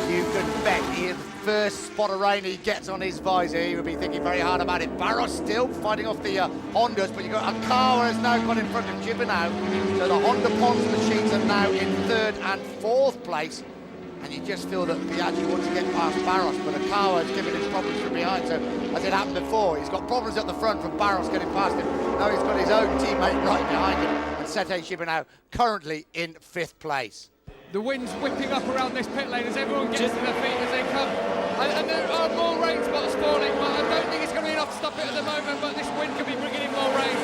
You can bet the first spot of rain he gets on his visor, he will be thinking very hard about it. Barros still fighting off the Hondas, but you've got Akawa has now got in front of Gibernau. So the Honda Pons machines are now in 3rd and 4th place. And you just feel that Biaggi wants to get past Barros, but Akawa is giving him problems from behind. So, as it happened before, he's got problems at the front from Barros getting past him. Now he's got his own teammate right behind him, and Sete Gibernau currently in 5th place. The wind's whipping up around this pit lane as everyone gets to their feet as they come. And there are more rain spots falling, but I don't think it's going to be enough to stop it at the moment, but this wind could be bringing in more rain.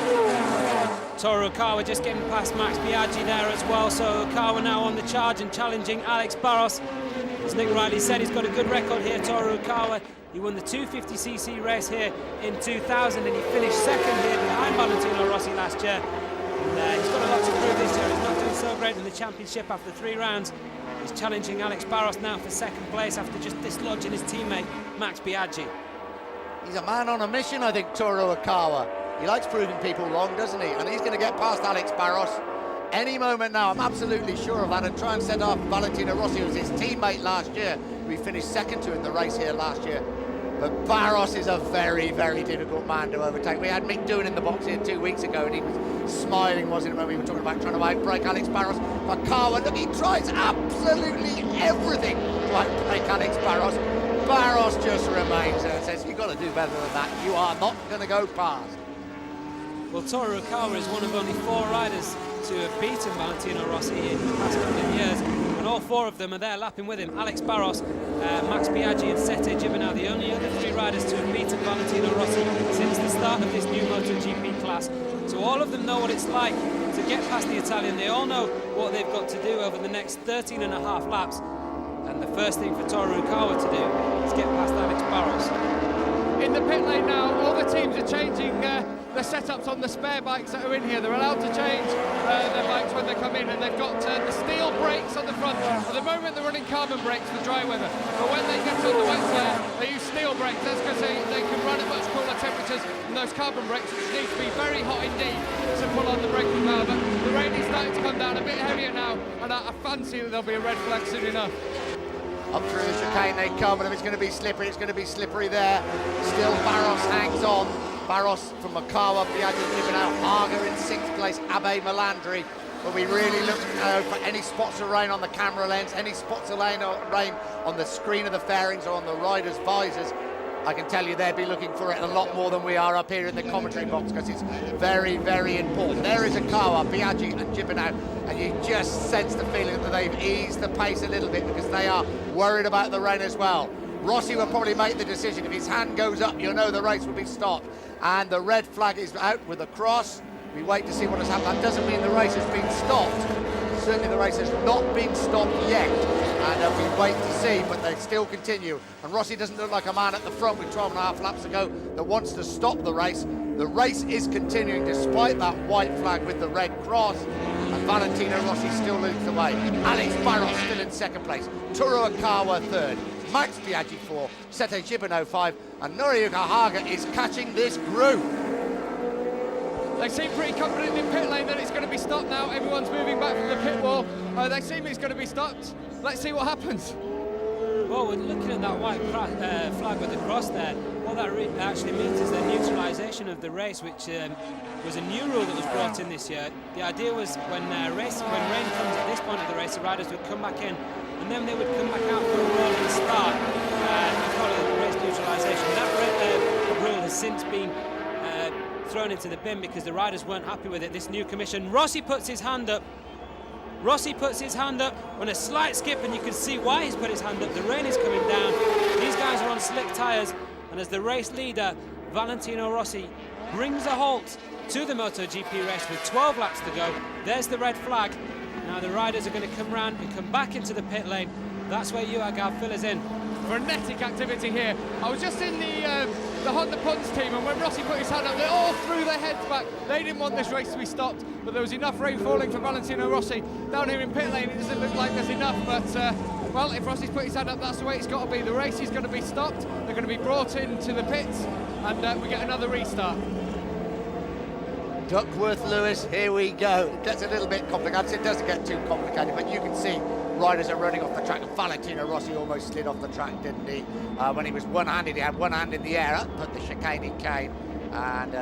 Toru Okawa just getting past Max Biaggi there as well, so Okawa now on the charge and challenging Alex Barros. As Nick Riley said, he's got a good record here, Toru Okawa. He won the 250cc race here in 2000, and he finished 2nd here behind Valentino Rossi last year. And he's got a lot to prove this year. He's not doing so great in the championship after 3 rounds. He's challenging Alex Barros now for 2nd place after just dislodging his teammate Max Biaggi. He's a man on a mission, I think, Toru Okawa. He likes proving people wrong, doesn't he? And he's going to get past Alex Barros any moment now. I'm absolutely sure of that, and try and set off Valentino Rossi, who was his teammate last year, who he finished 2nd to in the race here last year. But Barros is a very, very difficult man to overtake. We had Mick Doohan in the box here 2 weeks ago, and he was smiling, wasn't it, when we were talking about trying to outbreak Alex Barros. Akawa, look, he tries absolutely everything to outbreak Alex Barros. Barros just remains there and says, you've got to do better than that. You are not going to go past. Well, Toru Okawa is one of only 4 riders to have beaten Valentino Rossi in the past couple of years, and all 4 of them are there lapping with him. Alex Barros, Max Biaggi and Sete Gibernau, the only other 3 riders to have beaten Valentino Rossi since the start of this new MotoGP class. So all of them know what it's like to get past the Italian. They all know what they've got to do over the next 13 and a half laps. And the first thing for Toru Okawa to do is get past Alex Barros. In the pit lane now, all the teams are changing the setups on the spare bikes that are in here. They're allowed to change their bikes when they come in, and they've got the steel brakes on the front. At the moment they're running carbon brakes for dry weather, but when they get on the wet layer they use steel brakes. That's because they can run at much cooler temperatures than those carbon brakes, which need to be very hot indeed to pull on the braking power. But the rain is starting to come down a bit heavier now, and I fancy that there'll be a red flag soon enough. Up through the chicane they come, and if it's going to be slippery, it's going to be slippery there. Still Barros hangs on. Barros from Makawa, Biaggi, Gibernau, Haga in 6th place, Abe Melandri. But we really look for any spots of rain on the camera lens, any spots of rain on the screen of the fairings or on the riders' visors. I can tell you they'll be looking for it a lot more than we are up here in the commentary box, because it's very, very important. There is Akawa, Biaggi and Gibernau, and you just sense the feeling that they've eased the pace a little bit because they are worried about the rain as well. Rossi will probably make the decision. If his hand goes up, you'll know the race will be stopped. And the red flag is out with the cross. We wait to see what has happened. That doesn't mean the race has been stopped. Certainly the race has not been stopped yet. And we wait to see, but they still continue. And Rossi doesn't look like a man at the front with 12.5 laps to go that wants to stop the race. The race is continuing despite that white flag with the red cross. And Valentino Rossi still leads the way. Alex Barros still in 2nd place. Toru Akawa 3rd. Max Biaggi 4, Sete Gibernau 5, and Noriyuki Haga is catching this group. They seem pretty confident in pit lane that it's going to be stopped now. Everyone's moving back from the pit wall. They seem it's going to be stopped. Let's see what happens. Well, we're looking at that white flag with the cross there. What that actually means is the neutralisation of the race, which was a new rule that was brought in this year. The idea was when rain comes at this point of the race, the riders would come back in, and then they would come back out for a rolling start and follow the race neutralisation. That rule has since been thrown into the bin because the riders weren't happy with it. This new commission. Rossi puts his hand up. Rossi puts his hand up on a slight skip, and you can see why he's put his hand up. The rain is coming down. These guys are on slick tyres, and as the race leader, Valentino Rossi brings a halt to the MotoGP race with 12 laps to go. There's the red flag. Now the riders are going to come round and come back into the pit lane. That's where Uagav fills in. Frenetic activity here. I was just in the Honda Pons team, and when Rossi put his hand up, they all threw their heads back. They didn't want this race to be stopped, but there was enough rain falling for Valentino Rossi. Down here in pit lane, it doesn't look like there's enough, but well, if Rossi's put his hand up, that's the way it's got to be. The race is going to be stopped. They're going to be brought into the pits, and we get another restart. Duckworth Lewis, here we go. It gets a little bit complicated. It doesn't get too complicated, but you can see riders are running off the track. Valentino Rossi almost slid off the track, didn't he? When he was one-handed, he had one hand in the air, up at the chicane he came. And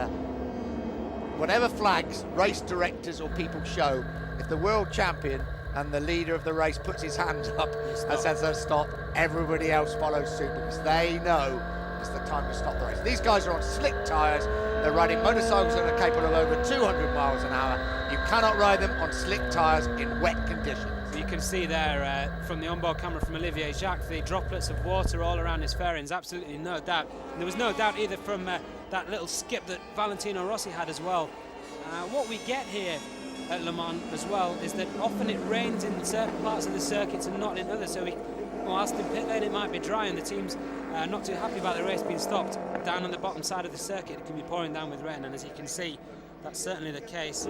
whatever flags race directors or people show, if the world champion and the leader of the race puts his hands up and says they'll stop, everybody else follows suit because they know it's the time to stop the race. These guys are on slick tyres. They're riding motorcycles that are capable of over 200 miles an hour. You cannot ride them on slick tyres in wet conditions. You can see there from the onboard camera from Olivier Jacques the droplets of water all around his fairings, absolutely no doubt. And there was no doubt either from that little skip that Valentino Rossi had as well. What we get here at Le Mans as well is that often it rains in certain parts of the circuits and not in others, so whilst in pit lane it might be dry and the team's not too happy about the race being stopped, down on the bottom side of the circuit it can be pouring down with rain, and as you can see, that's certainly the case.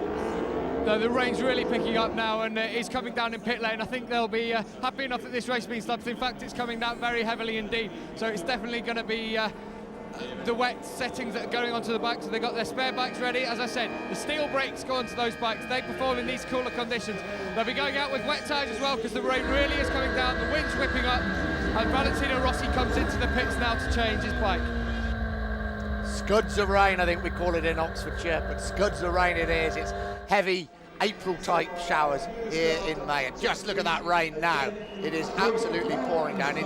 No, the rain's really picking up now, and it's coming down in pit lane. I think they'll be happy enough that this race being stopped. In fact, it's coming down very heavily indeed, so it's definitely going to be the wet settings that are going onto the bikes. So they've got their spare bikes ready. As I said, the steel brakes go onto those bikes. They perform in these cooler conditions. They'll be going out with wet tyres as well because the rain really is coming down, the wind's whipping up, and Valentino Rossi comes into the pits now to change his bike. Scuds of rain, I think we call it in Oxfordshire, but scuds of rain it is. It's heavy April-type showers here in May, and just look at that rain now. It is absolutely pouring down.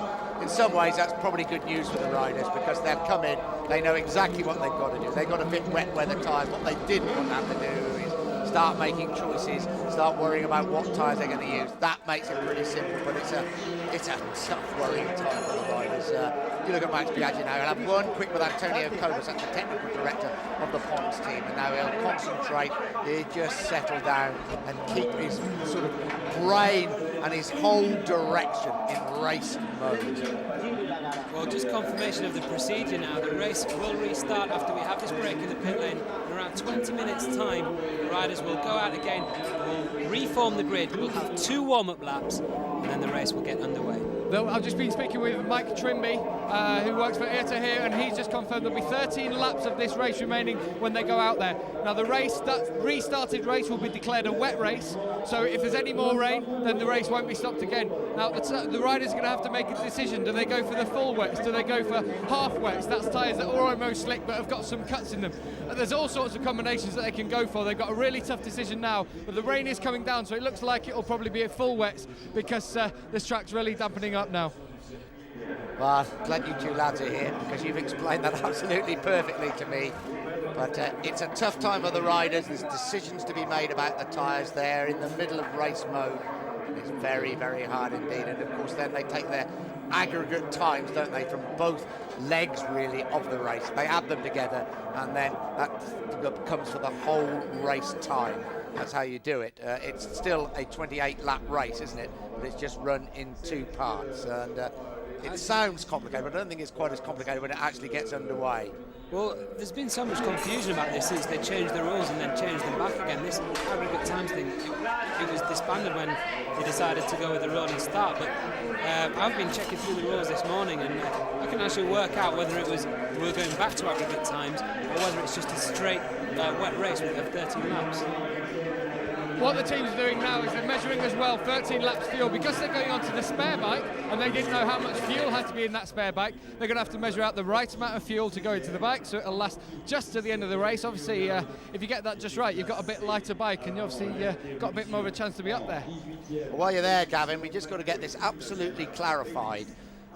In some ways, that's probably good news for the riders because they'll come in, they know exactly what they've got to do. They've got to fit wet weather tyres. What they didn't want to have to do is start making choices, start worrying about what tyres they're going to use. That makes it pretty simple, but it's a tough worrying time for the riders. You look at Max Biaggi now, he'll have one quick with Antonio Cobas, that's the technical director of the Pons team, and now he'll concentrate, he'll just settle down and keep his sort of brain and his whole direction in race mode. Well, just confirmation of the procedure now. The race will restart after we have this break in the pit lane. In around 20 minutes' time, the riders will go out again, we'll reform the grid, we'll have 2 warm-up laps, and then the race will get underway. I've just been speaking with Mike Trimby, who works for Ear to Hear, and he's just confirmed there'll be 13 laps of this race remaining when they go out there. Now the race, that restarted race, will be declared a wet race, so if there's any more rain, then the race won't be stopped again. Now the riders are going to have to make a decision. Do they go for the full wets? Do they go for half wets? That's tyres that are almost slick but have got some cuts in them. There's all sorts of combinations that they can go for. They've got a really tough decision now, but the rain is coming down, so it looks like it'll probably be at full wets because this track's really dampening up now. Well, glad you 2 lads are here because you've explained that absolutely perfectly to me. But it's a tough time for the riders. There's decisions to be made about the tyres there in the middle of race mode. And it's very, very hard indeed. And of course, then they take their aggregate times, don't they, from both legs really of the race. They add them together, and then that comes for the whole race time. That's how you do it. It's still a 28-lap race, isn't it? But it's just run in 2 parts. And it sounds complicated, but I don't think it's quite as complicated when it actually gets underway. Well, there's been so much confusion about this since they changed the rules and then changed them back again. This aggregate times thing, it was disbanded when they decided to go with the rolling start. But I've been checking through the rules this morning, and I can actually work out whether it was we're going back to aggregate times or whether it's just a straight wet race with 13 laps. What the team's doing now is they're measuring as well 13 laps fuel. Because they're going onto the spare bike and they didn't know how much fuel had to be in that spare bike, they're going to have to measure out the right amount of fuel to go into the bike so it'll last just to the end of the race. Obviously, if you get that just right, you've got a bit lighter bike and you obviously got a bit more of a chance to be up there. Well, while you're there, Gavin, we just got to get this absolutely clarified.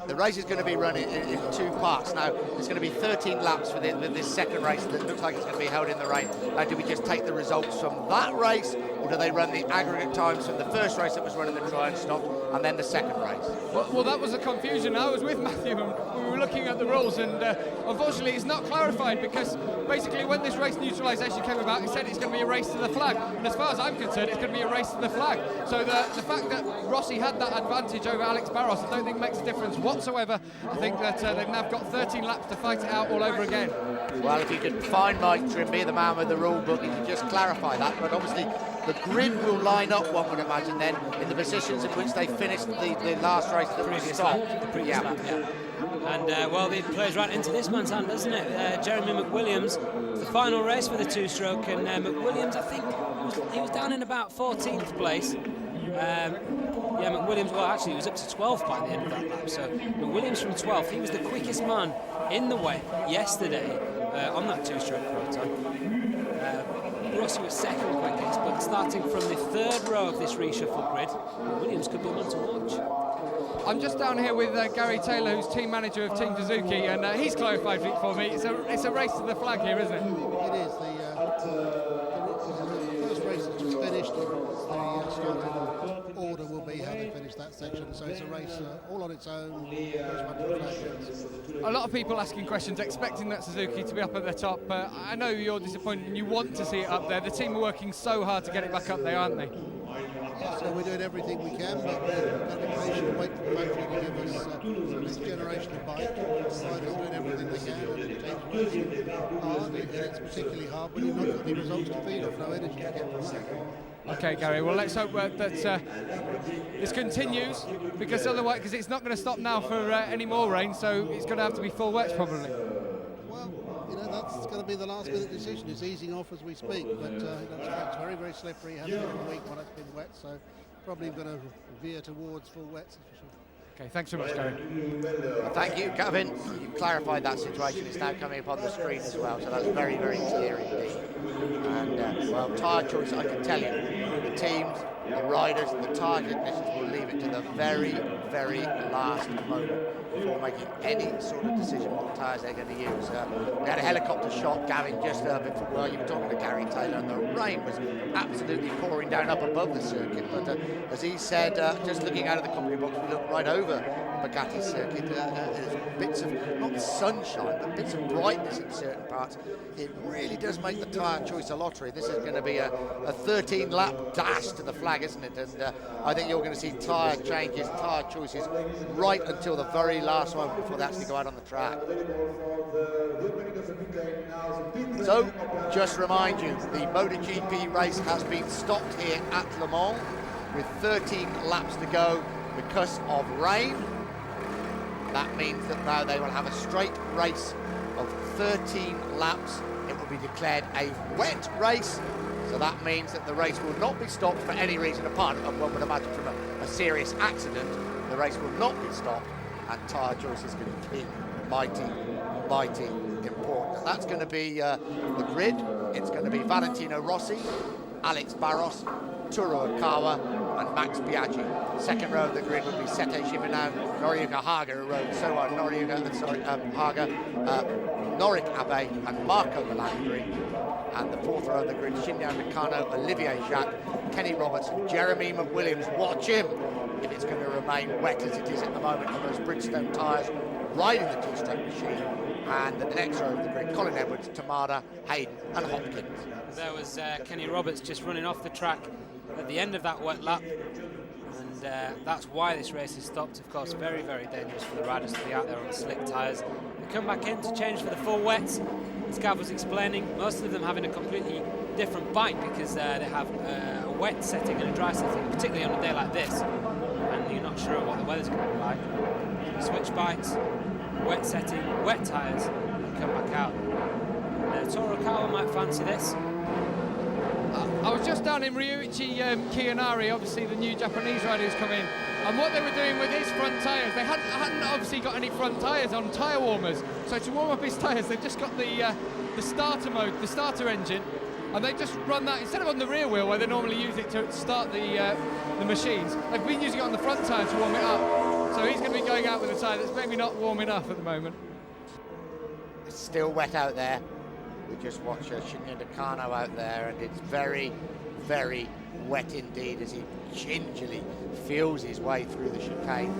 The race is going to be run in 2 parts. Now, there's going to be 13 laps for this second race that looks like it's going to be held in the rain. Now, do we just take the results from that race, or do they run the aggregate times from the first race that was run in the try and stop, and then the second race? Well, that was a confusion. I was with Matthew and we were looking at the rules, and unfortunately it's not clarified because basically when this race neutralisation came about, it said it's going to be a race to the flag. And as far as I'm concerned, it's going to be a race to the flag. So the fact that Rossi had that advantage over Alex Barros, I don't think makes a difference whatsoever. I think that they've now got 13 laps to fight it out all over again. Well, if you could find Mike Trimby, the man with the rule book, he could just clarify that. But obviously, the grid will line up, one would imagine, then, in the positions in which they finished the last race that was stopped. The previous lap, yeah. And, well, it plays right into this man's hand, doesn't it? Jeremy McWilliams, the final race for the 2-stroke, and McWilliams, I think, he was down in about 14th place. Yeah, McWilliams, well, actually, he was up to 12th by the end of that lap. So McWilliams from 12th, he was the quickest man in the wet yesterday on that 2-stroke prototype. Rossi was second quickest, but starting from the 3rd row of this reshuffle grid, McWilliams could be one to watch. I'm just down here with Gary Taylor, who's team manager of Team Suzuki, and he's clarified it for me. It's a race to the flag here, isn't it? It is. The first race has just finished. The starting order will be how they finish that section. So it's a race all on its own. A lot of people asking questions, expecting that Suzuki to be up at the top. I know you're disappointed and you want to see it up there. The team are working so hard to get it back up there, aren't they? So we're doing everything we can, but we've got to be patient and wait for the factory to give us the next generation of bike. Riders doing everything they can, and it takes hard, and it's particularly hard when you've not got any results to feed off, no energy to get from that. Okay, Gary, well, let's hope that this continues, because otherwise, because it's not going to stop now for any more rain, so it's going to have to be full wets probably. Well, you know, that's going to be the last minute decision. It's easing off as we speak, but it's very, very slippery. It has been a week when it's been wet, so probably going to veer towards full wets, for sure. Okay, thanks so much, Gary. Well, thank you, Gavin. You clarified that situation. It's now coming up on the screen as well, so that's very, very clear indeed. And, well, tyre choice, I can tell you, the teams, the riders, the tyre technicians will leave it to the very, very last moment before making any sort of decision what tyres they're going to use. We had a helicopter shot, Gavin, just before you were talking to Gary Taylor, and the rain was absolutely pouring down up above the circuit. But as he said, just looking out of the commentary box, we looked right over Bugatti's circuit. There's bits of, not sunshine, but bits of brightness in certain parts. It really does make the tyre choice a lottery. This is going to be a 13-lap dash to the flag drag, isn't it? And I think you're going to see tyre changes, tyre choices right until the very last moment before they actually go out on the track. So, just remind you, the MotoGP race has been stopped here at Le Mans with 13 laps to go because of rain. That means that now they will have a straight race of 13 laps. It will be declared a wet race, so that means that the race will not be stopped for any reason apart from, one would imagine, from a serious accident. The race will not be stopped, and tyre choice is going to be mighty important. That's going to be the grid. It's going to be Valentino Rossi, Alex Barros, Turo Okawa and Max Biaggi. Second row of the grid would be Sete Gibernau, Noriuka Haga, who rode so on, Haga, Norik Abe and Marco Melandri. And the fourth row of the grid, Shinya Nakano, Olivier Jacques, Kenny Roberts and Jeremy McWilliams. Watch him if it's going to remain wet as it is at the moment on those Bridgestone tyres, riding the two-stroke machine. And the next row of the grid, Colin Edwards, Tamada, Hayden and Hopkins. There was Kenny Roberts just running off the track at the end of that wet lap, and that's why this race is stopped. Of course, very, very dangerous for the riders to be out there on slick tyres. They come back in to change for the full wets. As Gav was explaining, most of them having a completely different bike because they have a wet setting and a dry setting, particularly on a day like this, and you're not sure what the weather's going to be like. Switch bikes, wet setting, wet tyres, and come back out. Toro Kawa might fancy this. I was just down in Ryuichi Kiyanari, obviously the new Japanese rider who's come in, and what they were doing with his front tyres, they hadn't obviously got any front tyres on tyre warmers, so to warm up his tyres they've just got the starter mode, the starter engine, and they just run that instead of on the rear wheel where they normally use it to start the machines. They've been using it on the front tyre to warm it up, so he's going to be going out with a tyre that's maybe not warm enough at the moment. It's still wet out there. We just watch Shinya Nakano out there, and it's very, very wet indeed as he gingerly feels his way through the chicane.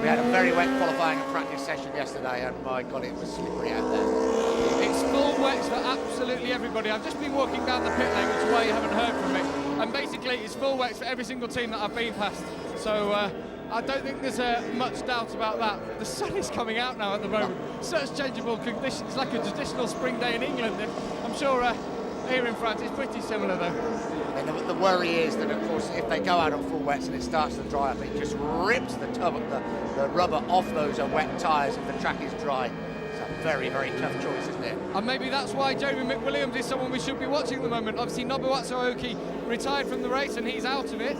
We had a very wet qualifying and practice session yesterday, and my God, it was slippery out there. It's full wets for absolutely everybody. I've just been walking down the pit lane, which is why you haven't heard from me, and basically it's full wets for every single team that I've been past. So I don't think there's much doubt about that. The sun is coming out now at the moment. Such changeable conditions, like a traditional spring day in England. I'm sure here in France it's pretty similar though. And the worry is that, of course, if they go out on full wets and it starts to dry up, it just rips the rubber off those wet tyres if the track is dry. It's a very, very tough choice, isn't it? And maybe that's why Jeremy McWilliams is someone we should be watching at the moment. Obviously, Nobuatsu Aoki retired from the race and he's out of it.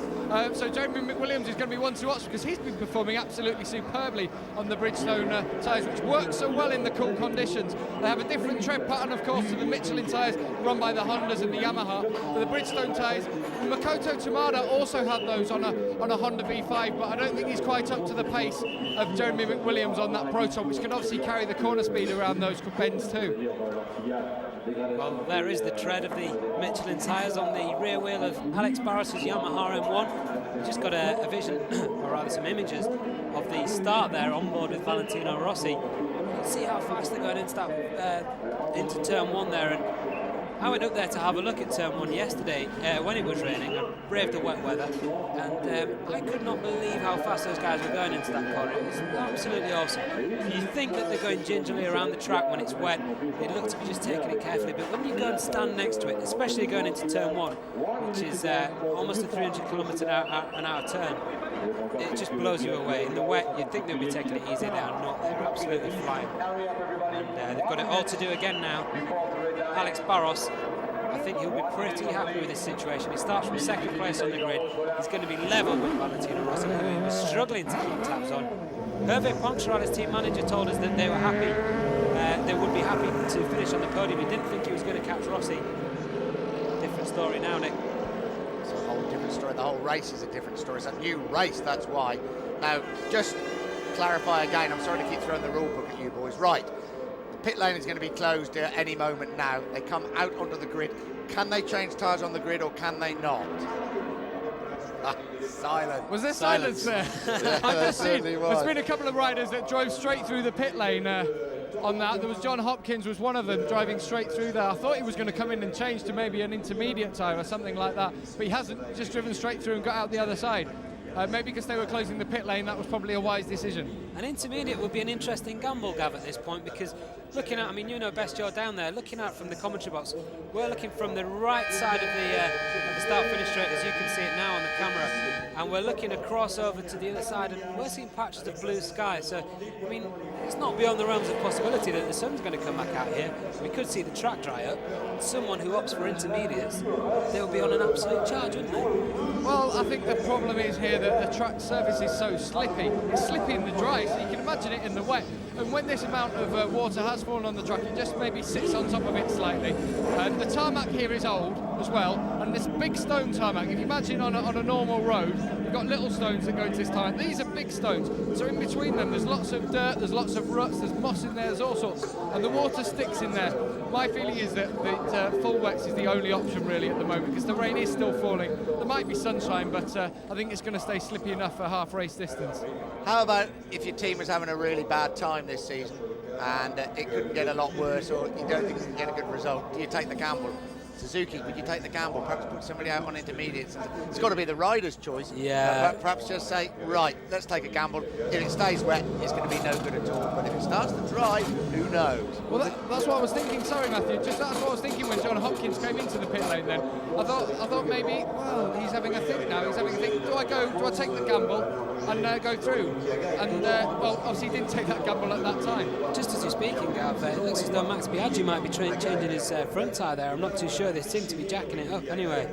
So Jeremy McWilliams is going to be one to watch because he's been performing absolutely superbly on the Bridgestone tyres, which work so well in the cool conditions. They have a different tread pattern, of course, to the Michelin tyres run by the Hondas and the Yamaha. But the Bridgestone tyres, Makoto Tamada also had those on a Honda V5, but I don't think he's quite up to the pace of Jeremy McWilliams on that Proton, which can obviously carry the corner speed around those bends too. Well, there is the tread of the Michelin tyres on the rear wheel of Alex Barros' Yamaha M1. Just got a vision, or rather some images, of the start there on board with Valentino Rossi. You can see how fast they're going into turn one there. And I went up there to have a look at turn one yesterday when it was raining. I braved the wet weather, and I could not believe how fast those guys were going into that corner. It was absolutely awesome. You think that they're going gingerly around the track when it's wet. They look to be just taking it carefully, but when you go and stand next to it, especially going into turn one, which is almost a 300 kilometre an hour turn, it just blows you away. In the wet, you'd think they'd be taking it easy. They are not. They're absolutely flying. And they've got it all to do again now. Alex Barros, I think he'll be pretty happy with this situation. He starts from second place on the grid. He's going to be level with Valentino Rossi, who he was struggling to keep tabs on. Hervé Poncharal, his team manager, told us that they were happy. They would be happy to finish on the podium. He didn't think he was going to catch Rossi. Different story now, Nick. It's a whole different story. The whole race is a different story. It's a new race, that's why. Now, just clarify again, I'm sorry to keep throwing the rule book at you boys. Right. Pit lane is going to be closed at any moment now. They come out onto the grid. Can they change tyres on the grid or can they not? Silence. Was there silence there? I've just seen there's been a couple of riders that drove straight through the pit lane on that. There was John Hopkins was one of them driving straight through there. I thought he was going to come in and change to maybe an intermediate tyre or something like that, but he hasn't, just driven straight through and got out the other side. Maybe because they were closing the pit lane, that was probably a wise decision. An intermediate would be an interesting gamble, Gav, at this point, because looking at, I mean, you know best, you're down there, looking at from the commentary box, we're looking from the right side of the start-finish straight, as you can see it now on the camera, and we're looking across over to the other side, and we're seeing patches of blue sky. So, I mean, it's not beyond the realms of possibility that the sun's going to come back out here. We could see the track dry up. Someone who opts for intermediates, they'll be on an absolute charge, wouldn't they? Well, I think the problem is here that the track surface is so slippy. It's slippy in the dry, so you can imagine it in the wet. And when this amount of water has fallen on the track, it just maybe sits on top of it slightly. And the tarmac here is old as well, and this big stone tarmac, if you imagine on a normal road, you've got little stones that go into this tarmac. These are big stones, so in between them there's lots of dirt, there's lots of ruts, there's moss in there, there's all sorts, and the water sticks in there. My feeling is that full wets is the only option really at the moment, because the rain is still falling. There might be sunshine, but I think it's going to stay slippy enough for half race distance. How about if your team was having a really bad time this season and it couldn't get a lot worse, or you don't think you can get a good result? Do you take the gamble? Suzuki, would you take the gamble? Perhaps put somebody out on intermediates? It's got to be the rider's choice. Yeah. Perhaps just say, right, let's take a gamble. If it stays wet, it's going to be no good at all. But if it starts to dry, who knows? Well, that's what I was thinking. Sorry, Matthew. Just that's what I was thinking when John Hopkins came into the pit lane. Then I thought maybe, well, he's having a think now. He's having a think. Do I take the gamble and go through? And well, obviously he didn't take that gamble at that time. Just as you're speaking, Gav, it looks as though Max Biaggi might be changing his front tyre there. I'm not too sure. They seem to be jacking it up anyway,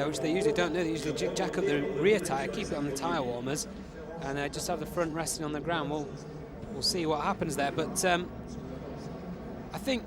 which they usually don't do. They usually jack up the rear tyre, keep it on the tyre warmers, and just have the front resting on the ground. We'll see what happens there. But I think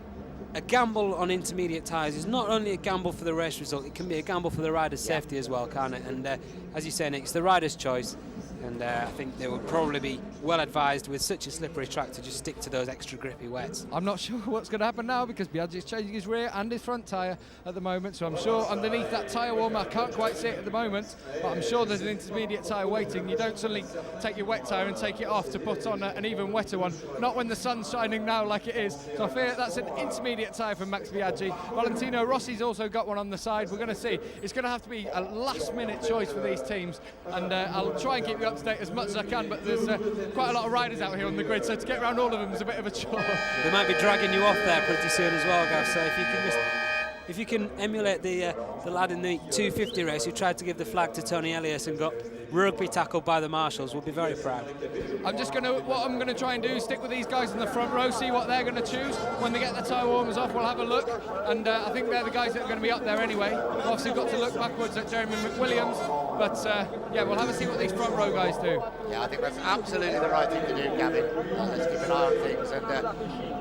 a gamble on intermediate tyres is not only a gamble for the race result, it can be a gamble for the rider's safety as well, can't it? And as you say, Nick, it's the rider's choice. And I think they would probably be well advised with such a slippery track to just stick to those extra grippy wets. I'm not sure what's going to happen now, because Biaggi's changing his rear and his front tyre at the moment, so I'm sure underneath that tyre warmer, I can't quite see it at the moment, but I'm sure there's an intermediate tyre waiting. You don't suddenly take your wet tyre and take it off to put on an even wetter one, not when the sun's shining now like it is. So I fear that's an intermediate tyre for Max Biaggi. Valentino Rossi's also got one on the side. We're going to see. It's going to have to be a last-minute choice for these teams, and I'll try and keep you up to date as much as I can, but there's quite a lot of riders out here on the grid, so to get around all of them is a bit of a chore. They might be dragging you off there pretty soon as well, Gav, so if you can emulate the lad in the 250 race who tried to give the flag to Tony Elias and got rugby tackled by the marshals, we'll be very proud. What I'm going to try and do is stick with these guys in the front row, see what they're going to choose. When they get the tyre warmers off, we'll have a look, and I think they're the guys that are going to be up there anyway. We've obviously got to look backwards at Jeremy McWilliams, but yeah, we'll have a see what these front row guys do. Yeah, I think that's absolutely the right thing to do, Gavin. Let's keep an eye on things, and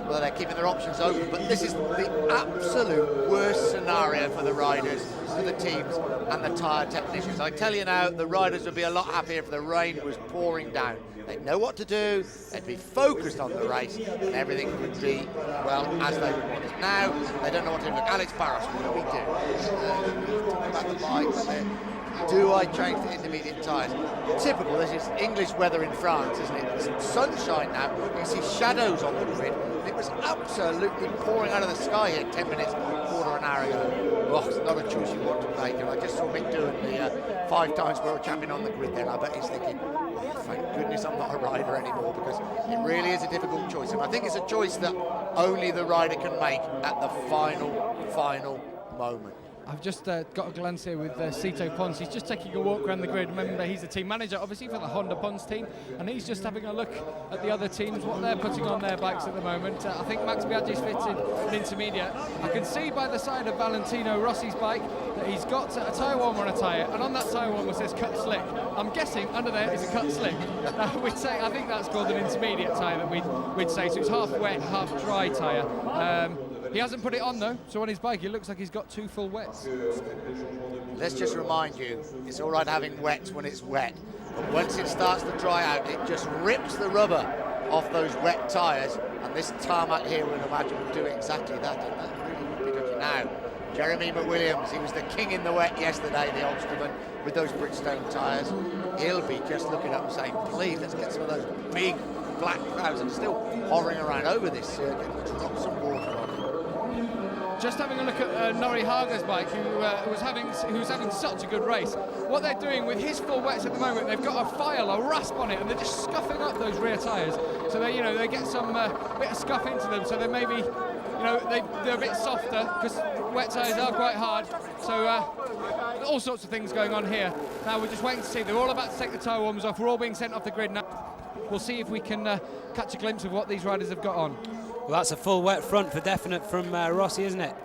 well, they're keeping their options open, but this is the absolute worst scenario for the riders, for the teams and the tyre technicians. I tell you now, the riders would be a lot happier if the rain was pouring down. They'd know what to do, they'd be focused on the race, and everything would be, well, as they would want it. Now, they don't know what to do. Look, Alex Barros, what do we do? Talking about the bike, do I change to intermediate tyres? Typical, this is English weather in France, isn't it? There's sunshine now, you can see shadows on the grid. It was absolutely pouring out of the sky here 10 minutes, quarter an hour ago. Oh, it's not a choice you want to make, and I just saw Mick doing the 5 times world champion on the grid there, and I bet he's thinking, oh, thank goodness I'm not a rider anymore, because it really is a difficult choice, and I think it's a choice that only the rider can make at the final moment. I've just got a glance here with Cito Pons. He's just taking a walk around the grid. Remember, he's the team manager, obviously, for the Honda Pons team, and he's just having a look at the other teams, what they're putting on their bikes at the moment. I think Max Biaggi's fitted an intermediate. I can see by the side of Valentino Rossi's bike that he's got a tyre warmer on a tyre, and on that tyre warmer says cut slick. I'm guessing under there is a cut slick. We'd say, I think that's called an intermediate tyre that we'd say, so it's half wet, half dry tyre. He hasn't put it on though, so on his bike it looks like he's got 2 full wets. Let's just remind you, it's all right having wets when it's wet, but once it starts to dry out, it just rips the rubber off those wet tyres, and this tarmac here, we'd imagine, would do exactly that, and that really would be looking now. Jeremy McWilliams, he was the king in the wet yesterday, the Ulsterman, with those Bridgestone tyres. He'll be just looking up and saying, please, let's get some of those big black clouds, and still hovering around over this circuit. Drop some water on it. Just having a look at Norrie Hager's bike, who's having such a good race. What they're doing with his full wets at the moment, they've got a file, a rasp on it, and they're just scuffing up those rear tyres. So they, they get some bit of scuff into them. So they maybe, they're a bit softer because wet tyres are quite hard. So all sorts of things going on here. Now we're just waiting to see. They're all about to take the tyre warmers off. We're all being sent off the grid now. We'll see if we can catch a glimpse of what these riders have got on. Well, that's a full wet front for definite from Rossi, isn't it?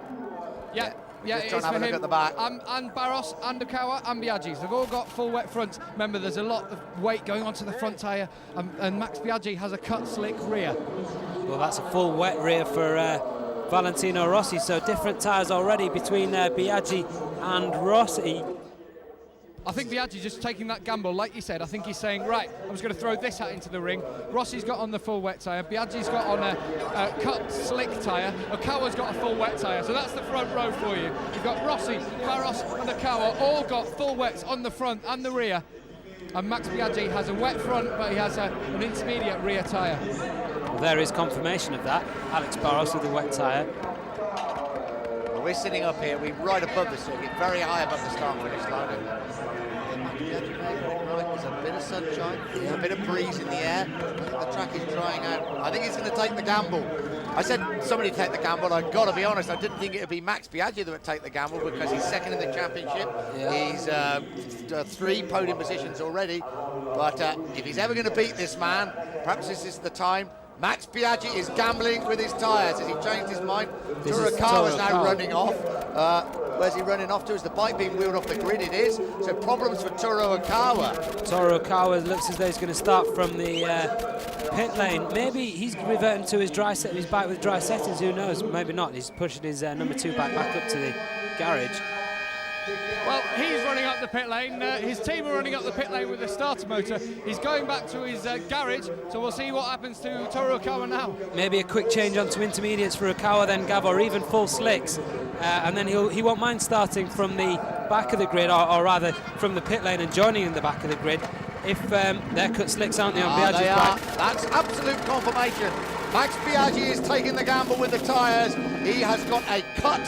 Yeah, it trying is to have for a look him. at the back. And Barros, and Okawa, and Biaggi's. They've all got full wet fronts. Remember, there's a lot of weight going onto the front tyre, and Max Biaggi has a cut slick rear. Well, that's a full wet rear for Valentino Rossi, so different tyres already between Biaggi and Rossi. I think Biaggi's just taking that gamble, like you said. I think he's saying, right, I'm just going to throw this hat into the ring. Rossi's got on the full wet tyre. Biaggi's got on a cut slick tyre. Okawa's got a full wet tyre. So that's the front row for you. You've got Rossi, Barros and Okawa all got full wets on the front and the rear. And Max Biaggi has a wet front, but he has an intermediate rear tyre. Well, there is confirmation of that. Alex Barros with the wet tyre. Well, we're sitting up here, we're right above the circuit, very high above the start-finish line. There's a bit of sunshine, there's a bit of breeze in the air. The track is drying out. I think he's going to take the gamble. I said somebody take the gamble. I've got to be honest, I didn't think it would be Max Biaggi that would take the gamble because he's second in the championship. Yeah. He's 3 podium positions already. But if he's ever going to beat this man, perhaps this is the time. Max Biaggi is gambling with his tyres. Has he changed his mind? Toru is now running off. Where's he running off to? Is the bike being wheeled off the grid? It is. So problems for Toru Okawa. Toru Okawa looks as though he's going to start from the pit lane. Maybe he's reverting to his his bike with dry settings. Who knows? Maybe not. He's pushing his number 2 bike back up to the garage. Well, he's running up the pit lane. His team are running up the pit lane with the starter motor. He's going back to his garage, so we'll see what happens to Toru Okawa now. Maybe a quick change onto intermediates for Okawa, then Gav, or even full slicks. And then he won't mind starting from the back of the grid, or rather from the pit lane and joining in the back of the grid if they're cut slicks, aren't they, on Biaggi's bike? That's absolute confirmation. Max Biaggi is taking the gamble with the tyres. He has got a cut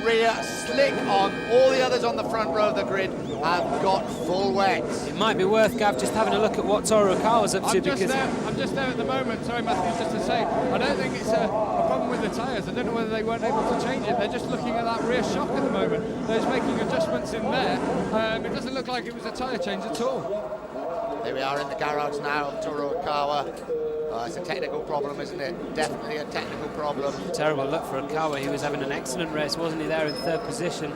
rear slick on. All the others on the front row of the grid have got full wets. It might be worth, Gav, just having a look at what Toru Okawa's up to. I'm just there at the moment. Sorry, Matthew, just to say, I don't think it's a problem with the tyres. I don't know whether they weren't able to change it. They're just looking at that rear shock at the moment. They're just making adjustments in there. It doesn't look like it was a tyre change at all. Here we are in the garage now of Toru Okawa. It's a technical problem, isn't it? Definitely a technical problem. Terrible look for Okawa. He was having an excellent race, wasn't he, there in 3rd position?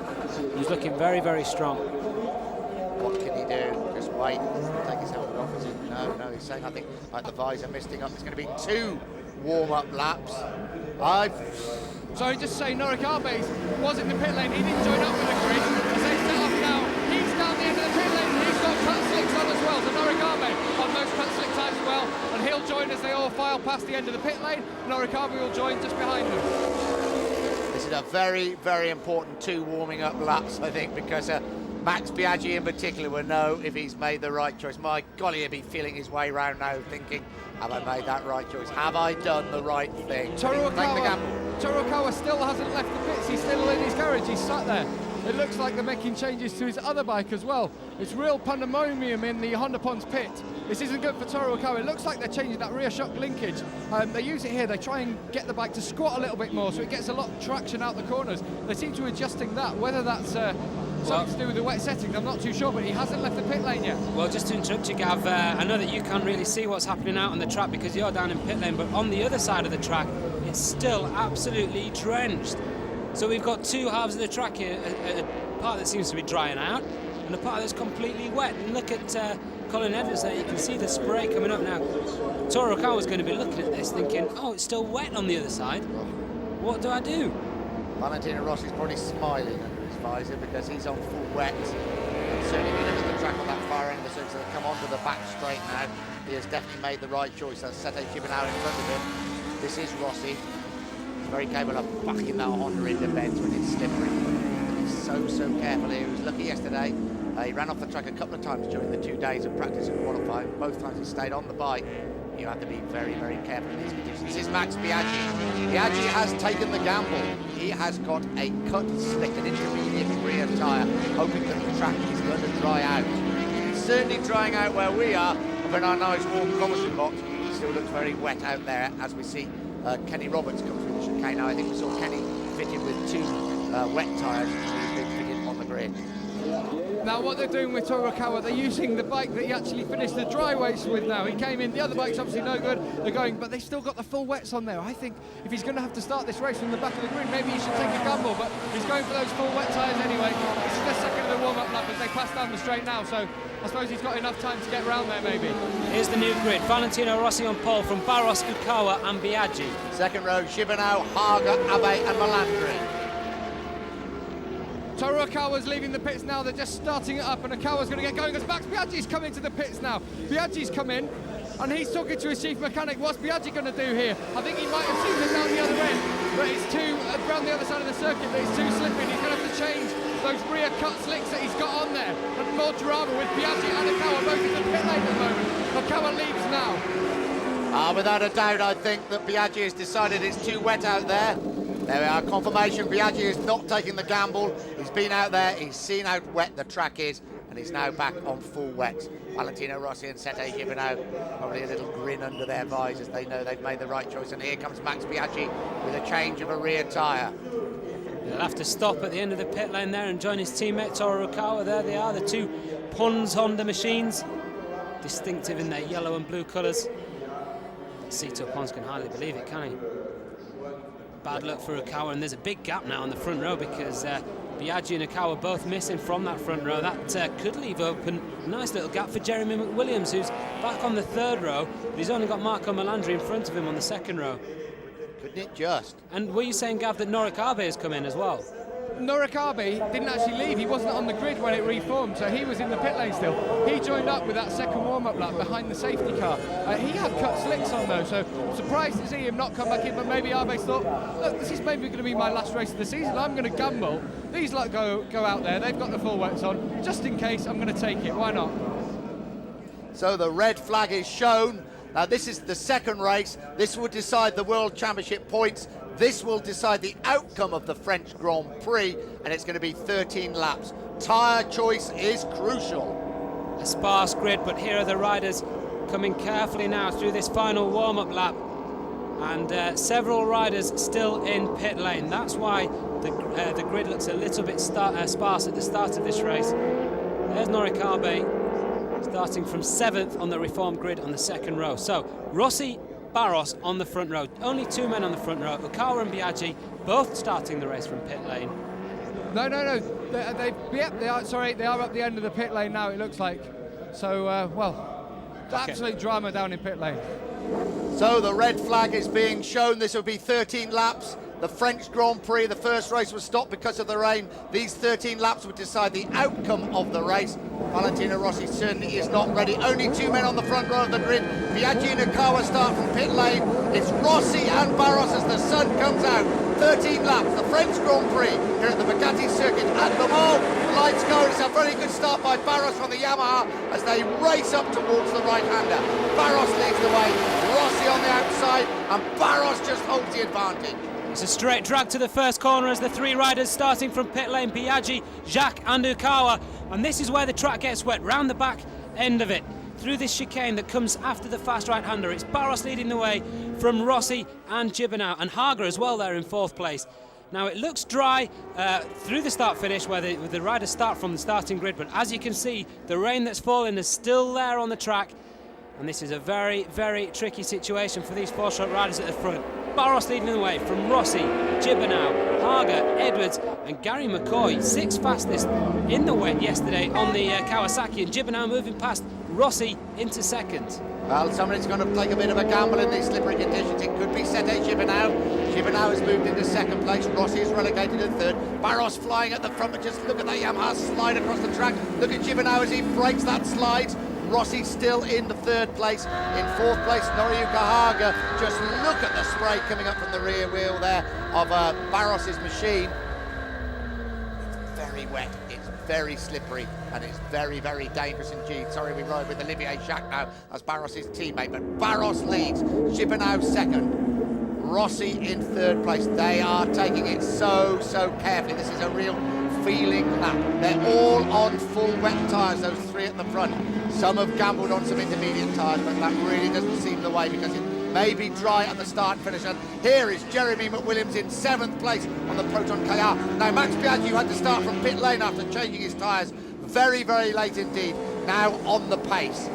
He was looking very, very strong. What can he do? Just wait. Take his helmet off, is it? No, he's saying, I think, like the visor misting up. It's going to be 2 warm-up laps. Sorry, just say Norikabe was in the pit lane. He didn't join up with the grid. As they set off now, he's down the end of the pit lane. He's got cut slicks on as well. So Norikabe on those cut slick tyres as well. And he'll join as they all file past the end of the pit lane. Norikabe will join just behind them. This is a very, very important 2 warming up laps, I think, because Max Biaggi in particular will know if he's made the right choice. My golly, he'll be feeling his way around now thinking, have I made that right choice? Have I done the right thing? Toru Okawa still hasn't left the pits. He's still in his garage. He's sat there. It looks like they're making changes to his other bike as well. It's real pandemonium in the Honda Ponds pit. This isn't good for Toru Okawa. It looks like they're changing that rear shock linkage. They use it here. They try and get the bike to squat a little bit more so it gets a lot of traction out the corners. They seem to be adjusting that. Whether that's something to do with the wet settings, I'm not too sure, but he hasn't left the pit lane yet. Well, just to interrupt you, Gav, I know that you can't really see what's happening out on the track because you're down in pit lane, but on the other side of the track, it's still absolutely drenched. So we've got 2 halves of the track here, a part that seems to be drying out and a part that's completely wet. And look at Colin Edwards there, you can see the spray coming up now. Toru Okawa's going to be looking at this thinking, oh, it's still wet on the other side. What do I do? Valentino Rossi's probably smiling under his visor because he's on full wet. And certainly if you look at the track on that far end of the circuit, so they come onto the back straight now, he has definitely made the right choice. That's Sete Gibernau in front of him. This is Rossi. very capable of bucking that Honda into bends when it's slippery. But he's so careful here. He was lucky yesterday. He ran off the track a couple of times during the 2 days of practice and qualifying. Both times he stayed on the bike. You have to be very careful in these conditions. This is Max Biaggi. Biaggi has taken the gamble. He has got a cut, slick, and intermediate rear tyre, hoping that the track is going to dry out. It's certainly drying out where we are, up in our nice warm combustion box. It still looks very wet out there as we see Kenny Roberts come through the chicane. Now I think we saw Kenny fitted with 2 wet tyres, he's been fitted on the grid. Now what they're doing with Torokawa, they're using the bike that he actually finished the dry weights with now. He came in, the other bike's obviously no good, they're going, but they've still got the full wets on there. I think if he's going to have to start this race from the back of the grid, maybe he should take a gamble, but he's going for those full wet tyres anyway. This is the second of the warm-up lap as they pass down the straight now, so I suppose he's got enough time to get around there maybe. Here's the new grid. Valentino Rossi on pole from Barros, Ukawa and Biaggi. Second row, Gibernau, Haga, Abe and Melandri. Torokawa's leaving the pits now, they're just starting it up and Okawa's going to get going as Max Biaggi's come into the pits now. Biaggi's come in and he's talking to his chief mechanic. What's Biaggi going to do here? I think he might have seen it down the other end, but it's too, around the other side of the circuit, but it's too slipping. He's going to have to change those rear cut slicks that he's got on there. And more drama with Biaggi and Okawa both in the pit lane at the moment. Okawa leaves now. Without a doubt, I think that Biaggi has decided it's too wet out there. There we are, confirmation. Biaggi is not taking the gamble. He's been out there, he's seen how wet the track is, and he's now back on full wet. Valentino Rossi and Sete Gibernau, probably a little grin under their visors. They know they've made the right choice, and here comes Max Biaggi with a change of a rear tyre. He'll have to stop at the end of the pit lane there and join his teammate Toru Okawa. There they are, the 2 Pons Honda machines, distinctive in their yellow and blue colours. Sito Pons can hardly believe it, can he? Bad luck for Okawa, and there's a big gap now on the front row because Biaggi and Okawa both missing from that front row. That could leave open a nice little gap for Jeremy McWilliams, who's back on the 3rd row, but he's only got Marco Melandri in front of him on the 2nd row. Couldn't it just? And were you saying, Gav, that Norik Abe has come in as well? Norik Abe didn't actually leave, he wasn't on the grid when it reformed, so he was in the pit lane still. He joined up with that second warm-up lap behind the safety car. He had cut slicks on though, so surprised to see him not come back in, but maybe Abe thought, look, this is maybe going to be my last race of the season, I'm going to gamble. These lot go out there, they've got the full wets on, just in case I'm going to take it, why not? So the red flag is shown. Now this is the 2nd race, this will decide the World Championship points. This will decide the outcome of the French Grand Prix, and it's going to be 13 laps. Tyre choice is crucial. A sparse grid, but here are the riders coming carefully now through this final warm-up lap. And several riders still in pit lane. That's why the grid looks a little bit sparse at the start of this race. There's Norik Abe starting from 7th on the reformed grid on the 2nd row. So Rossi, Barros on the front row. Only 2 men on the front row. Okawa and Biaggi both starting the race from pit lane. No. They are up the end of the pit lane now, it looks like. So, absolute drama down in pit lane. So the red flag is being shown. This will be 13 laps. The French Grand Prix, the first race was stopped because of the rain. These 13 laps would decide the outcome of the race. Valentino Rossi certainly is not ready. Only 2 men on the front row of the grid. Biaggi and Okawa start from pit lane. It's Rossi and Barros as the sun comes out. 13 laps, the French Grand Prix here at the Bugatti circuit at Le Mans. The lights go. It's a very good start by Barros on the Yamaha as they race up towards the right-hander. Barros leads the way, Rossi on the outside, and Barros just holds the advantage. It's a straight drag to the first corner as the 3 riders starting from pit lane, Biaggi, Jacques and Okawa. And this is where the track gets wet, round the back end of it. Through this chicane that comes after the fast right-hander. It's Barros leading the way from Rossi and Gibernau, and Haga as well there in 4th place. Now it looks dry through the start-finish where the riders start from the starting grid, but as you can see, the rain that's falling is still there on the track. And this is a very, very tricky situation for these 4-stroke riders at the front. Barros leading the way from Rossi, Gibernau, Haga, Edwards and Gary McCoy, 6th fastest in the wet yesterday on the Kawasaki, and Gibernau moving past Rossi into 2nd. Well, somebody's going to take a bit of a gamble in these slippery conditions. It could be Sete Gibernau. Gibernau has moved into 2nd place. Rossi is relegated to 3rd. Barros flying at the front, but just look at that Yamaha slide across the track. Look at Gibernau as he breaks that slide. Rossi still in the 3rd place. In 4th place, Noriyuki Haga. Just look at the spray coming up from the rear wheel there of Barros' machine. It's very wet, it's very slippery, and it's very, very dangerous indeed. Sorry, we ride with Olivier Jacques now as Barros' teammate, but Barros leads, Gibernau 2nd. Rossi in 3rd place. They are taking it so carefully. This is a real feeling lap. They're all on full wet tyres, those 3 at the front. Some have gambled on some intermediate tyres, but that really doesn't seem the way because it may be dry at the start and finish. And here is Jeremy McWilliams in 7th place on the Proton KR. Now, Max Biaggi had to start from pit lane after changing his tyres very, very late indeed. Now on the pace.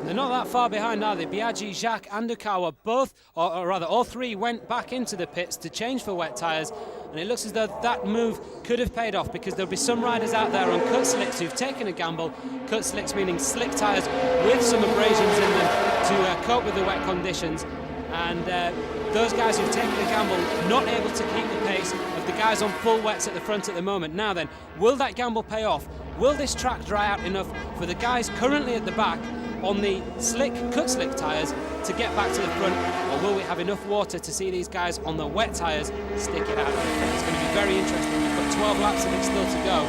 They're not that far behind, are they? Biaggi, Jacques and Dukawa both, or rather all 3 went back into the pits to change for wet tyres, and it looks as though that move could have paid off because there'll be some riders out there on cut slicks who've taken a gamble. Cut slicks meaning slick tyres with some abrasions in them to cope with the wet conditions, and those guys who've taken a gamble not able to keep the pace of the guys on full wets at the front at the moment. Now then, will that gamble pay off? Will this track dry out enough for the guys currently at the back on the cut slick tyres to get back to the front, or will we have enough water to see these guys on the wet tyres stick it out? It's going to be very interesting. We've got 12 laps of it still to go.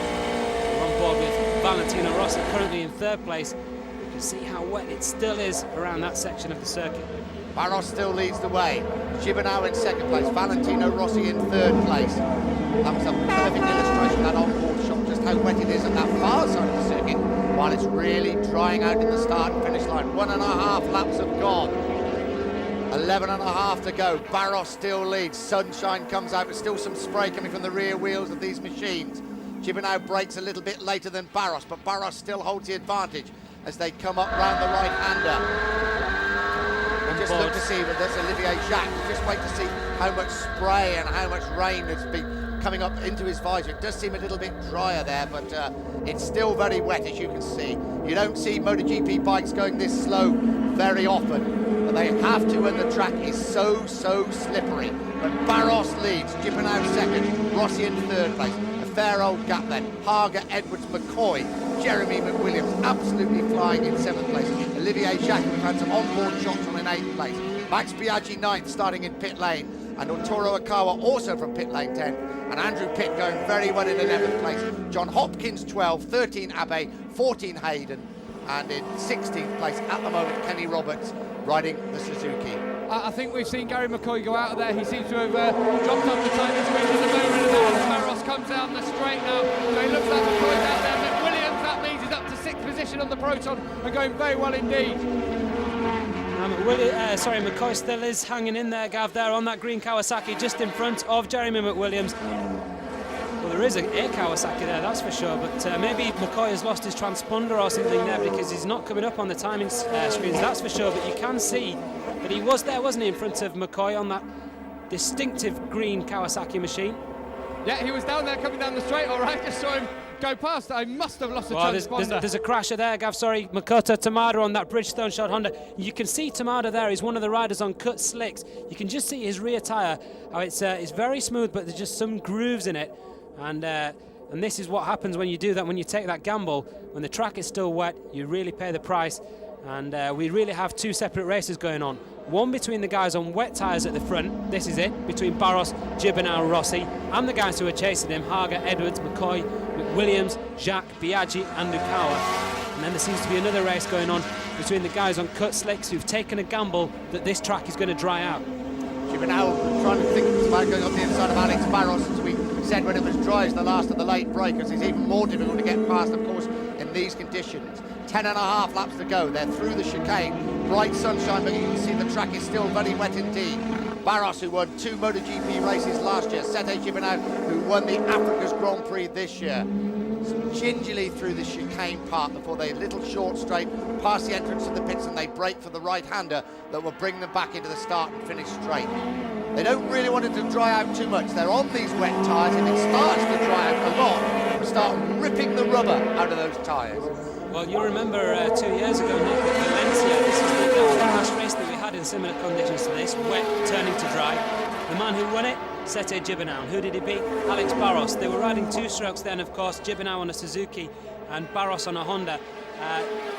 We're on board with Valentino Rossi currently in 3rd place. You can see how wet it still is around that section of the circuit. Barros still leads the way. Gibernau in 2nd place. Valentino Rossi in 3rd place. That was a perfect illustration, that on-board shot, just how wet it is at that far side of the circuit, while it's really drying out in the start and finish line. 1.5 laps have gone. 11.5 to go. Barros still leads. Sunshine comes out, but still some spray coming from the rear wheels of these machines. Gibernau breaks a little bit later than Barros, but Barros still holds the advantage as they come up round the right-hander. Just look to see, but there's Olivier Jacques. Just wait to see how much spray and how much rain has been coming up into his visor. It does seem a little bit drier there, but it's still very wet, as you can see. You don't see MotoGP bikes going this slow very often, but they have to when the track is so slippery. But Barros leads, Gibernau 2nd, Rossi in 3rd place. A fair old gap then. Haga, Edwards, McCoy, Jeremy McWilliams absolutely flying in 7th place. Olivier Jacques, we've had some on-board shots on in 8th place. Max Biaggi 9th, starting in pit lane. And Otoro Akawa also from pit lane 10. And Andrew Pitt going very well in 11th place. John Hopkins 12, 13 Abe, 14 Hayden. And in 16th place at the moment, Kenny Roberts riding the Suzuki. I think we've seen Gary McCoy go out of there. He seems to have dropped off the tightest squeeze at the moment. And Barros comes down the straight now. So he looks like McCoy's out there. McWilliams, that means he's up to 6th position on the Proton and going very well indeed. McCoy still is hanging in there, Gav, there on that green Kawasaki just in front of Jeremy McWilliams. Well, there is a Kawasaki there, that's for sure, but maybe McCoy has lost his transponder or something there because he's not coming up on the timing screens, that's for sure, but you can see that he was there, wasn't he, in front of McCoy on that distinctive green Kawasaki machine. Yeah, he was down there coming down the straight, all right, just saw him go past. I must have lost a transponder. There's a crasher there, Gav, sorry. Makoto Tamada on that Bridgestone shot Honda. You can see Tamada there. He's one of the riders on cut slicks. You can just see his rear tyre, how it's very smooth, but there's just some grooves in it. And this is what happens when you do that, when you take that gamble. When the track is still wet, you really pay the price. And we really have 2 separate races going on. One between the guys on wet tyres at the front, this is it, between Barros, Gibernau, Rossi, and the guys who are chasing him, Haga, Edwards, McCoy, McWilliams, Jacques, Biaggi and Dukawa. And then there seems to be another race going on between the guys on cut slicks who've taken a gamble that this track is going to dry out. Gibernau trying to think about going up the inside of Alex Barros, as we said when it was dry as the last of the late breakers. It's even more difficult to get past, of course, in these conditions. 10.5 laps to go. They're through the chicane. Bright sunshine, but you can see the track is still very wet indeed. Barros, who won 2 MotoGP races last year. Sete Gibernau, who won the Africa's Grand Prix this year. Gingerly through the chicane part before they little short straight past the entrance to the pits, and they brake for the right-hander that will bring them back into the start and finish straight. They don't really want it to dry out too much. They're on these wet tyres. If it starts to dry out a lot, we'll start ripping the rubber out of those tyres. Well, you remember 2 years ago, Nick, at Valencia, this is the last race that we had in similar conditions to this, wet turning to dry. The man who won it, Sete Gibernau. Who did he beat? Alex Barros. They were riding 2 strokes then, of course, Gibernau on a Suzuki and Barros on a Honda.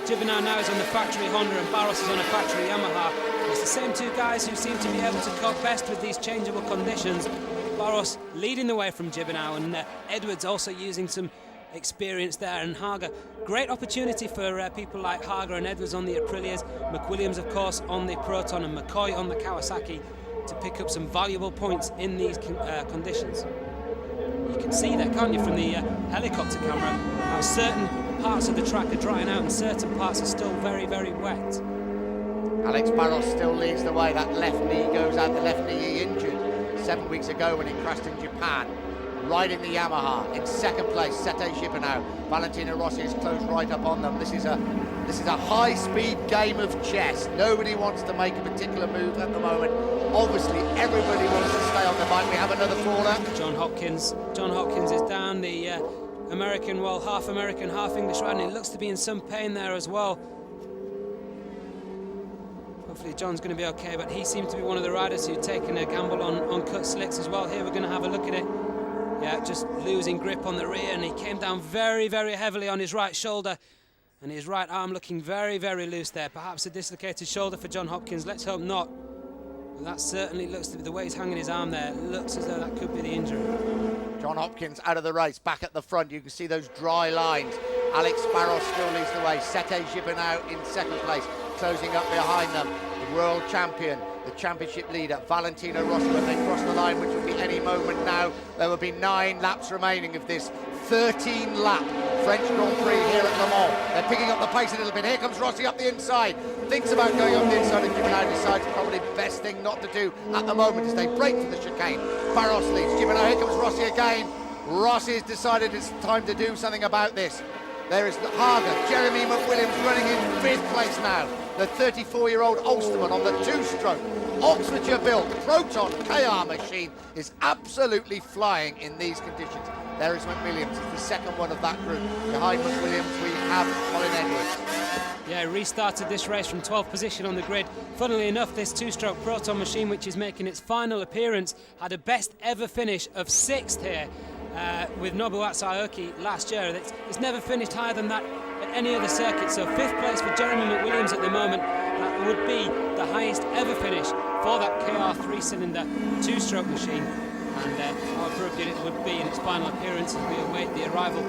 Gibernau now is on the factory Honda and Barros is on a factory Yamaha. It's the same two guys who seem to be able to cope best with these changeable conditions. Barros leading the way from Gibernau, and Edwards also using some experience there, and Hager. Great opportunity for people like Hager and Edwards on the Aprilias, McWilliams of course on the Proton, and McCoy on the Kawasaki to pick up some valuable points in these conditions. You can see there, can't you, from the helicopter camera, how certain parts of the track are drying out and certain parts are still very, very wet. Alex Barros still leads the way. That left knee goes out, the left knee he injured 7 weeks ago when he crashed in Japan. Riding the Yamaha in second place, Sete Gibernau. Valentino Rossi is close right up on them. This is a high-speed game of chess. Nobody wants to make a particular move at the moment. Obviously, everybody wants to stay on the bike. We have another faller. John Hopkins is down. The American, well, half American, half English rider, and he looks to be in some pain there as well. Hopefully John's going to be okay, but he seemed to be one of the riders who'd taken a gamble on cut slicks as well. Here we're going to have a look at it. Yeah, just losing grip on the rear, and he came down very, very heavily on his right shoulder, and his right arm looking very, very loose there. Perhaps a dislocated shoulder for John Hopkins. Let's hope not. But that certainly looks to be the way he's hanging his arm there. It looks as though that could be the injury. John Hopkins out of the race, back at the front. You can see those dry lines. Alex Barros still leads the way. Sete Gibernau in second place, closing up behind them. The world champion, the championship leader, Valentino Rossi, when they cross the line, which will be any moment now. There will be 9 laps remaining of this 13-lap French Grand Prix here at Le Mans. They're picking up the pace a little bit. Here comes Rossi up the inside. Thinks about going up the inside, and Gibernau decides probably the best thing not to do at the moment as they break for the chicane. Barros leads. Gibernau, here comes Rossi again. Rossi has decided it's time to do something about this. There is Hager, Jeremy McWilliams running in 5th place now. The 34-year-old Ulsterman on the 2-stroke Oxfordshire-built Proton KR machine is absolutely flying in these conditions. There is McWilliams, he's the second one of that group. Behind McWilliams we have Colin Edwards. Yeah, restarted this race from 12th position on the grid. Funnily enough, this 2-stroke Proton machine, which is making its final appearance, had a best ever finish of 6th here with Nobuatsu Aoki last year. It's never finished higher than that at any other circuit, so 5th place for Jeremy McWilliams at the moment. That would be the highest ever finish for that KR 3-cylinder 2-stroke machine, and how appropriate it would be in its final appearance as we await the arrival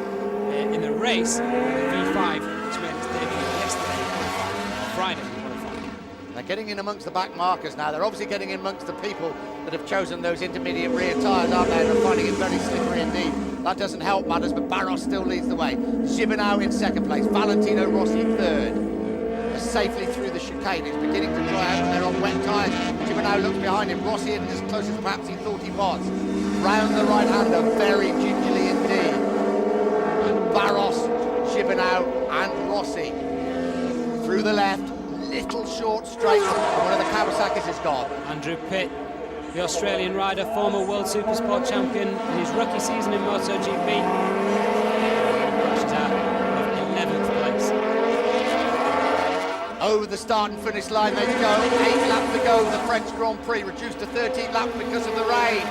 in the race of the V5, which made its debut yesterday, Friday. They're getting in amongst the back markers now. They're obviously getting in amongst the people that have chosen those intermediate rear tyres, aren't they? They're finding it very slippery indeed. That doesn't help matters, but Barros still leads the way. Gibernau in second place, Valentino Rossi third. They're safely through the chicane. It's beginning to dry out. They're on wet tyres. Gibernau looks behind him. Rossi in as close as perhaps he thought he was. Round the right-hander, very gingerly indeed. And Barros, Gibernau and Rossi. Through the left. Little short straight, one of the Kawasaki's is gone. Andrew Pitt, the Australian rider, former World Supersport champion in his rookie season in MotoGP. She's out of 11th place. Over the start and finish line they go. 8 laps to go, the French Grand Prix, reduced to 13 laps because of the rain.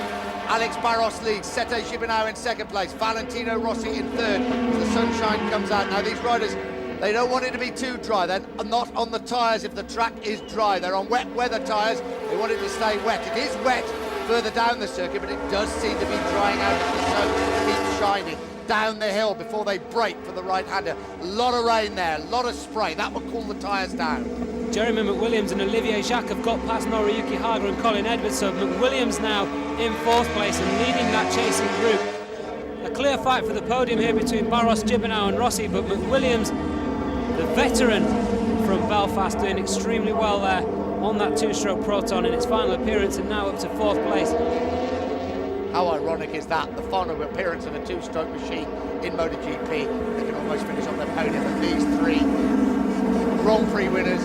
Alex Barros leads, Sete Gibernau in second place, Valentino Rossi in third. As the sunshine comes out. Now these riders, they don't want it to be too dry. They're not on the tyres if the track is dry. They're on wet weather tyres. They want it to stay wet. It is wet further down the circuit, but it does seem to be drying out as the sun keeps shining down the hill before they break for the right-hander. A lot of rain there, a lot of spray. That will cool the tyres down. Jeremy McWilliams and Olivier Jacques have got past Noriyuki Hager and Colin Edwards, so McWilliams now in 4th place and leading that chasing group. A clear fight for the podium here between Barros, Gibernau and Rossi, but McWilliams, the veteran from Belfast, doing extremely well there on that 2-stroke Proton in its final appearance, and now up to 4th place. How ironic is that? The final appearance of a 2-stroke machine in MotoGP. They can almost finish on their podium, but these 3 Grand Prix winners,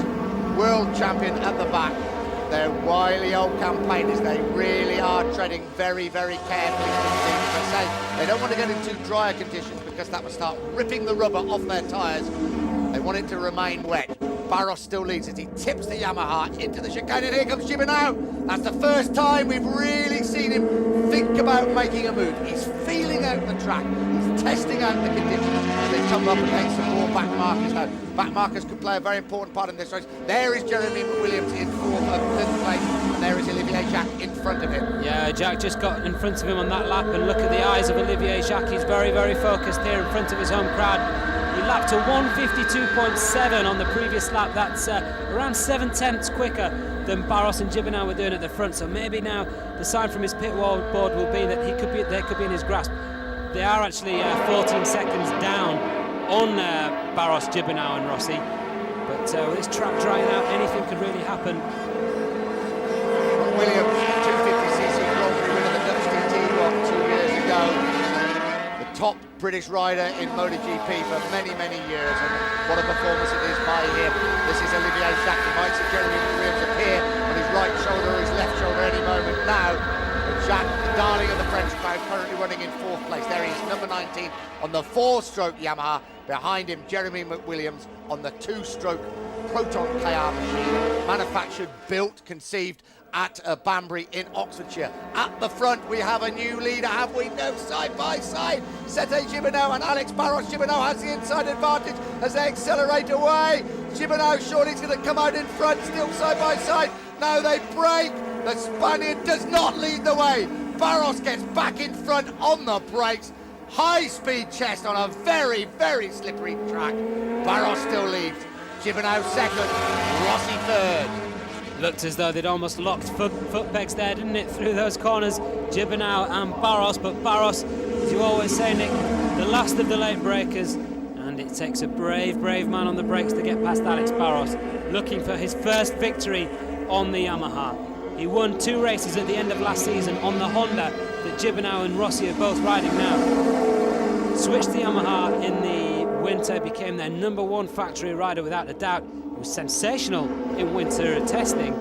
world champion at the back. They're wily old campaigners. They really are treading very, very carefully. As I say, they don't want to get into drier conditions because that will start ripping the rubber off their tyres. They want it to remain wet. Barros still leads as he tips the Yamaha into the chicane, and here comes Gibernau. That's the first time we've really seen him think about making a move. He's feeling out the track. He's testing out the conditions as they come up against some more back markers now. Back markers could play a very important part in this race. There is Jeremy McWilliams in 5th place, and there is Olivier Jacques in front of him. Yeah, Jack just got in front of him on that lap, and look at the eyes of Olivier Jacques. He's very, very focused here in front of his home crowd. He lapped to 1:52.7 on the previous lap. That's around 7/10 quicker than Barros and Gibernau were doing at the front. So maybe now the sign from his pit board will be that they could be in his grasp. They are actually 14 seconds down on Barros, Gibernau and Rossi. But with this track drying out, anything could really happen. Williams, 250cc Grand Prix winner of the Dutch TT 2 years ago. The top British rider in MotoGP for many, many years, and what a performance it is by him. This is Olivier Jacques. You might see Jeremy Williams appear on his right shoulder or his left shoulder any moment now. But Jacques, the darling of the French crowd, currently running in 4th place. There he is, number 19 on the 4-stroke Yamaha. Behind him, Jeremy McWilliams on the 2-stroke Proton KR machine, manufactured, built, conceived at Banbury in Oxfordshire. At the front, we have a new leader, have we? No, side by side. Sete Gibernau and Alex Barros. Gibernau has the inside advantage as they accelerate away. Gibernau surely is going to come out in front, still side by side. Now they break. The Spaniard does not lead the way. Barros gets back in front on the brakes. High-speed chest on a very, very slippery track. Barros still leads. Gibernau second, Rossi third. Looked as though they'd almost locked foot pegs there, didn't it, through those corners, Gibernau and Barros. But Barros, as you always say, Nick, the last of the late breakers, and it takes a brave man on the brakes to get past Alex Barros, looking for his first victory on the Yamaha. He won 2 races at the end of last season on the Honda that Gibernau and Rossi are both riding now. Switched to Yamaha in the winter, became their #1 factory rider without a doubt. He was sensational in winter testing.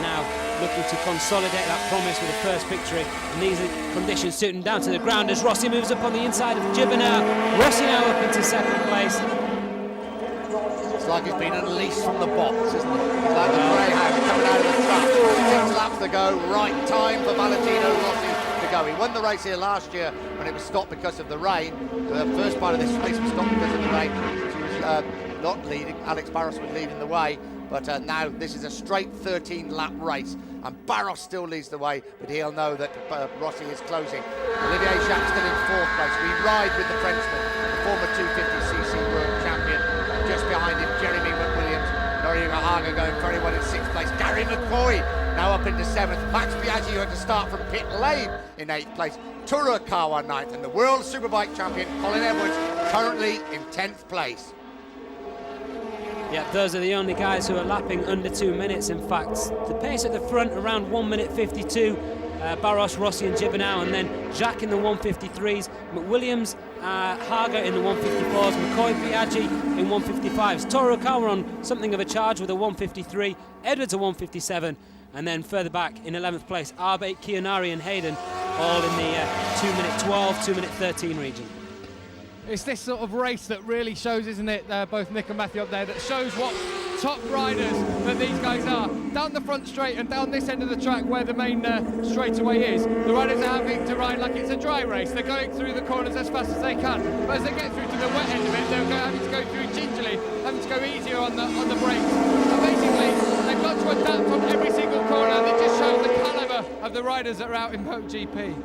Now looking to consolidate that promise with a first victory. And these conditions suit him down to the ground as Rossi moves up on the inside of Gibernau. Rossi now up into 2nd place. It's like he's been unleashed from the box, isn't it? It's like the greyhound coming out of the trap. 6 laps to go, right time for Valentino Rossi to go. He won the race here last year when it was stopped because of the rain. The first part of this race was stopped because of the rain. She was not leading. Alex Barros was leading the way, but now this is a straight 13-lap race, and Barros still leads the way, but he'll know that Rossi is closing. Olivier Jacques still in 4th place. We ride with the Frenchman, the former 250cc world champion. Just behind him, Jeremy McWilliams. Noriega Haga going very well in 6th place. Gary McCoy now up into 7th. Max Biaggi, who had to start from pit lane, in 8th place. Turukawa 9th, and the world superbike champion Colin Edwards currently in 10th place. Yeah, those are the only guys who are lapping under 2 minutes. In fact, the pace at the front around 1:52. Barros, Rossi and Gibernau, and then Jacques in the 1:53s, McWilliams, Haga in the 1:54s, McCoy, Biaggi in 1:55s. Turukawa on something of a charge with a 1:53, Edwards a 1:57, and then further back in 11th place, Arbe, Kiyonari and Hayden, all in the 2:12, 2:13 region. It's this sort of race that really shows, isn't it, both Nick and Matthew up there, that shows what top riders that these guys are. Down the front straight and down this end of the track where the main straightaway is, the riders are having to ride like it's a dry race. They're going through the corners as fast as they can, but as they get through to the wet end of it, they're having to go through gingerly, having to go easier on the brakes. And basically, they've got to adapt on every single corner, and it just shows the calibre of the riders that are out in MotoGP.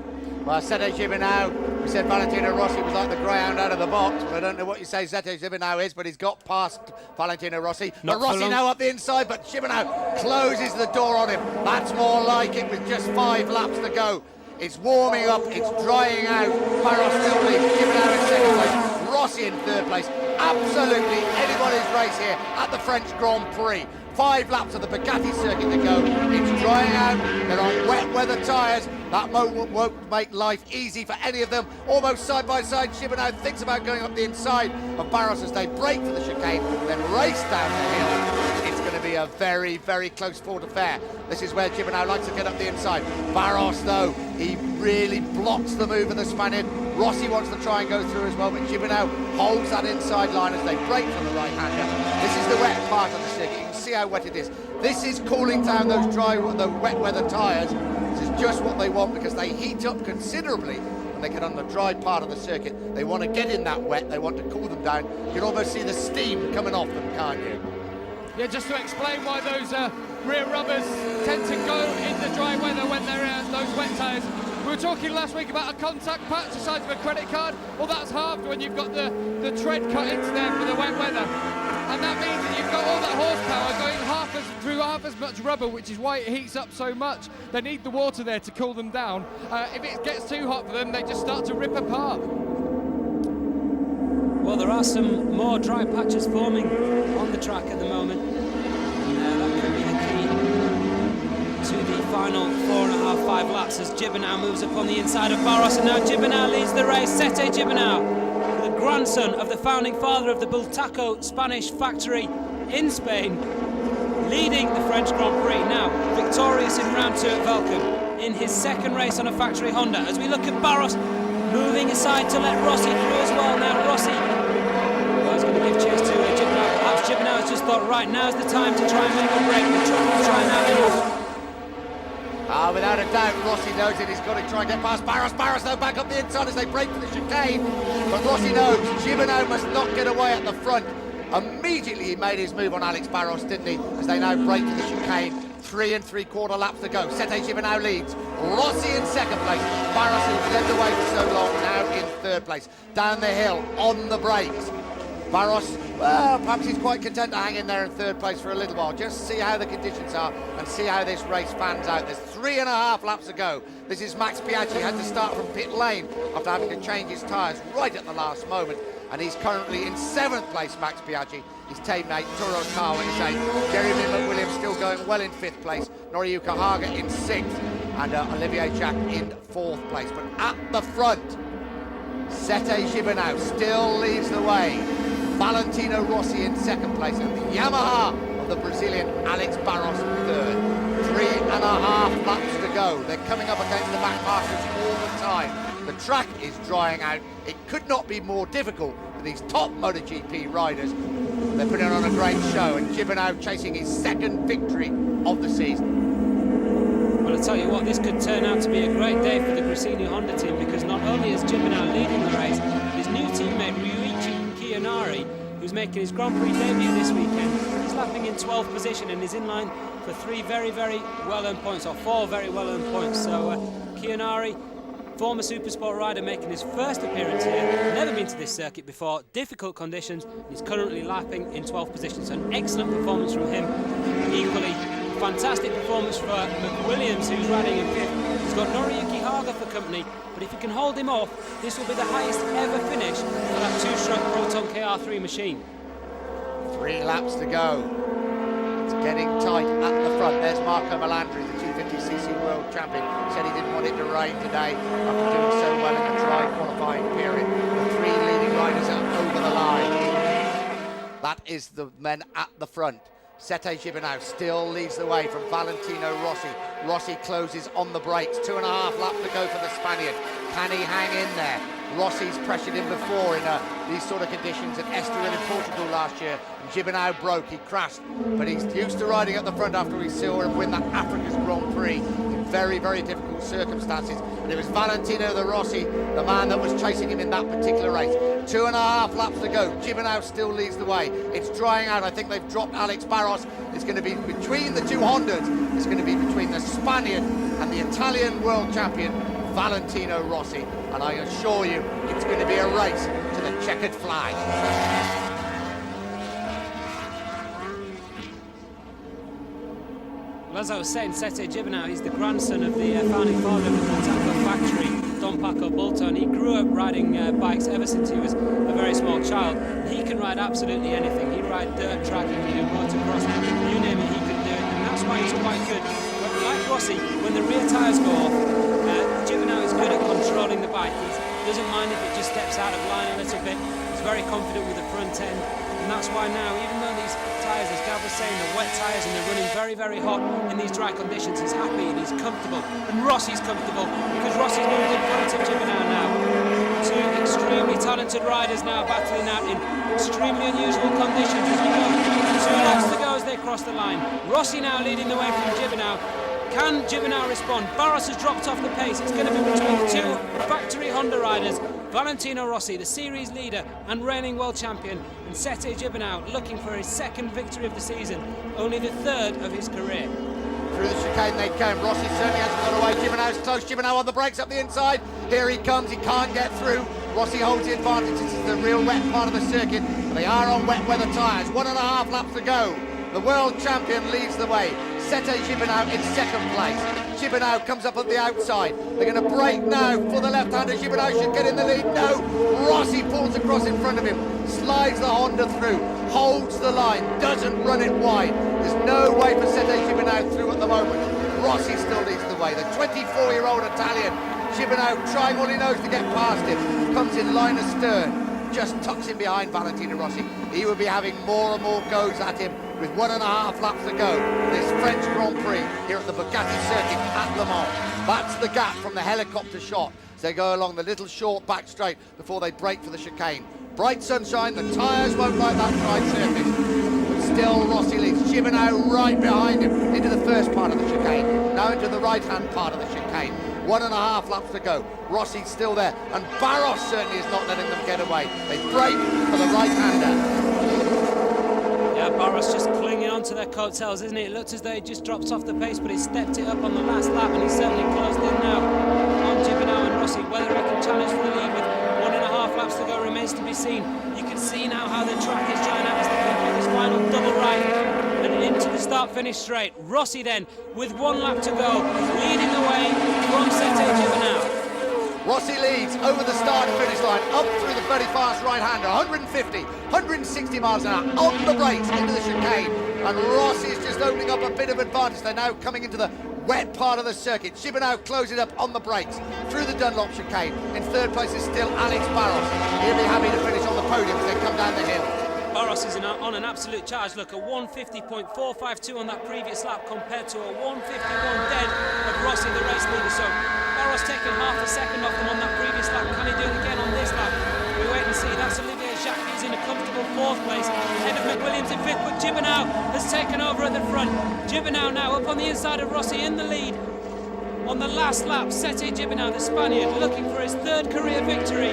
Well, Sete Gibernau, we said Valentino Rossi was like the greyhound out of the box. I don't know what you say Sete Gibernau is, but he's got past Valentino Rossi. But Rossi now up the inside, but Gibernau closes the door on him. That's more like it with just 5 laps to go. It's warming up, it's drying out. Barros still leads, Gibernau in 2nd place, Rossi in 3rd place. Absolutely anybody's race here at the French Grand Prix. 5 laps of the Bugatti circuit to go. It's drying out. They're on wet weather tyres. That won't make life easy for any of them. Almost side by side. Gibernau thinks about going up the inside of Barros as they break for the chicane, then race down the hill. It's going to be a very, very close fought affair. This is where Gibernau likes to get up the inside. Barros, though, he really blocks the move of the Spaniard. Rossi wants to try and go through as well, but Gibernau holds that inside line as they break from the right-hander. This is the wet part of the circuit. You can see how wet it is. This is cooling down those the wet weather tyres. This is just what they want because they heat up considerably when they get on the dry part of the circuit, they want to get in that wet, they want to cool them down. You can almost see the steam coming off them, can't you? Yeah, just to explain why those rear rubbers tend to go in the dry weather when they're those wet tyres. We were talking last week about a contact patch the size of a credit card. Well, that's halved when you've got the tread cut into there for the wet weather. And that means that you've got all that horsepower going through half as much rubber, which is why it heats up so much. They need the water there to cool them down. If it gets too hot for them, they just start to rip apart. Well, there are some more dry patches forming on the track at the moment. And that could be the key to the final 4.5, 5 laps as Gibernau moves up on the inside of Barros. And now Gibernau leads the race. Sete Gibernau, the grandson of the founding father of the Bultaco Spanish factory in Spain, leading the French Grand Prix. Now victorious in round 2 at Velcome in his second race on a factory Honda. As we look at Barros moving aside to let Rossi through as well. Now Rossi is going to give chase to Gibernau. Perhaps Gibernau has just thought, right, now's the time to try and make a break. The truck will try and out. Without a doubt, Rossi knows it. He's got to try and get past Barros. Barros, though, back up the inside as they break for the chicane. But Rossi knows Gibernau must not get away at the front. Immediately he made his move on Alex Barros, didn't he? As they now break for the chicane. 3 3/4 laps to go. Sete Gibernau leads. Rossi in second place. Barros, who's led the way for so long, now in third place. Down the hill, on the brakes. Barros, well, perhaps he's quite content to hang in there in third place for a little while. Just see how the conditions are and see how this race fans out. There's 3.5 laps to go. This is Max Biaggi, had to start from pit lane after having to change his tyres right at the last moment. And he's currently in 7th place, Max Biaggi. His teammate, Toro Kawa, is 8th. Jeremy McWilliams still going well in 5th place. Noriyuki Haga in 6th. And Olivier Jack in 4th place. But at the front, Sete Gibernau still leads the way. Valentino Rossi in 2nd place. And the Yamaha of the Brazilian Alex Barros 3rd. 3.5 laps to go. They're coming up against the back markers all the time. The track is drying out. It could not be more difficult for these top MotoGP riders. They're putting on a great show, and Gibernau chasing his 2nd victory of the season. Well, I'll tell you what, this could turn out to be a great day for the Gresini Honda team, because not only is Gibernau leading the race, his new teammate Ryuichi Kiyonari, who's making his Grand Prix debut this weekend, he's lapping in 12th position and is in line for 3 very, very well-earned points, or 4 very well-earned points. So Kiyonari, former Supersport rider, making his first appearance here, never been to this circuit before, difficult conditions, he's currently lapping in 12th position, so an excellent performance from him. Equally, fantastic performance for McWilliams, who's riding in 5th. He's got Noriyuki Haga for company, but if he can hold him off, this will be the highest ever finish for that 2-stroke Proton KR3 machine. 3 laps to go. It's getting tight at the front. There's Marco Melandri, the 250cc world champion. Said he didn't want it to rain today after doing so well in the dry qualifying period. The 3 leading riders are over the line. That is the men at the front. Sete Gibernau still leads the way from Valentino Rossi. Rossi closes on the brakes. 2.5 laps to go for the Spaniard. Can he hang in there? Rossi's pressured him before in these sort of conditions at Estoril in Portugal last year. And Gibernau broke, he crashed. But he's used to riding at the front after we saw him win that Africa's Grand Prix in very, very difficult circumstances. And it was Valentino the Rossi, the man that was chasing him in that particular race. 2.5 laps to go. Gibernau still leads the way. It's drying out. I think they've dropped Alex Barros. It's going to be between the 2 Hondas. It's going to be between the Spaniard and the Italian world champion, Valentino Rossi. And I assure you, it's going to be a race to the checkered flag. Well, as I was saying, Sete Gibernau, he's the grandson of the founding father of the Bultaco factory, Don Paco Bulto, and he grew up riding bikes ever since he was a very small child. He can ride absolutely anything. He rides dirt track, he can do motocross, you name it, he can do it, and that's why he's quite good. But like Rossi, when the rear tyres go off, Gibernau is good at controlling the bike. He doesn't mind if it just steps out of line a little bit. He's very confident with the front end, and that's why now, even though these tyres, as Gav was saying, they're wet tyres and they're running very, very hot in these dry conditions, he's happy and he's comfortable. And Rossi's comfortable because Rossi's moved in front of Gibernau now. 2 extremely talented riders now battling out in extremely unusual conditions as we go. 2 laps to go as they cross the line. Rossi now leading the way from Gibernau. Can Gibernau respond? Barros has dropped off the pace. It's going to be between the two factory Honda riders. Valentino Rossi, the series leader and reigning world champion, and Sete Gibernau looking for his second victory of the season, only the third of his career. Through the chicane they came. Rossi certainly hasn't got away. Gibernau's close. Gibernau on the brakes up the inside. Here he comes. He can't get through. Rossi holds the advantage. This is the real wet part of the circuit. They are on wet weather tyres. 1.5 laps to go. The world champion leads the way. Sete Gibernau in second place. Gibernau comes up at the outside. They're going to brake now for the left-hander. Gibernau should get in the lead. No. Rossi pulls across in front of him. Slides the Honda through. Holds the line. Doesn't run it wide. There's no way for Sete Gibernau through at the moment. Rossi still leads the way. The 24-year-old Italian. Gibernau trying all he knows to get past him. Comes in line astern. Just tucks in behind Valentino Rossi. He will be having more and more goes at him with 1.5 laps to go. This French Grand Prix here at the Bugatti circuit at Le Mans. That's the gap from the helicopter shot. So they go along the little short back straight before they brake for the chicane. Bright sunshine, the tyres won't like that dry surface. But still Rossi leads. Gibernau right behind him into the first part of the chicane. Now into the right-hand part of the chicane. 1.5 laps to go. Rossi's still there, and Barros certainly is not letting them get away. They brake for the right-hander. Yeah, Barros just clinging on to their coattails, isn't it? It looks as though he just dropped off the pace, but he stepped it up on the last lap, and he's certainly closed in now on Gibernau and Rossi. Whether he can challenge for the lead with 1.5 laps to go remains to be seen. You can see now how the track is drying out as they complete this final double right and into the start-finish straight. Rossi then, with 1 lap to go, leading the way from Sete Gibernau. Rossi leads over the start and finish line, up through the very fast right-hander, 150, 160 miles an hour, on the brakes into the chicane, and Rossi is just opening up a bit of advantage. They're now coming into the wet part of the circuit. Gibernau closes up on the brakes through the Dunlop chicane. In third place is still Alex Barros. He'll be happy to finish on the podium as they come down the hill. Barros is on an absolute charge. Look, a 150.452 on that previous lap compared to a 151 dead of Rossi, the race leader. So Barros taking half a second off them on that previous lap. Can he do it again on this lap? We wait and see. That's Olivier Jacques. He's in a comfortable 4th place. Ahead of McWilliams in 5th, but Gibernau has taken over at the front. Gibernau now up on the inside of Rossi in the lead. On the last lap, Sete Gibernau, the Spaniard, looking for his 3rd career victory.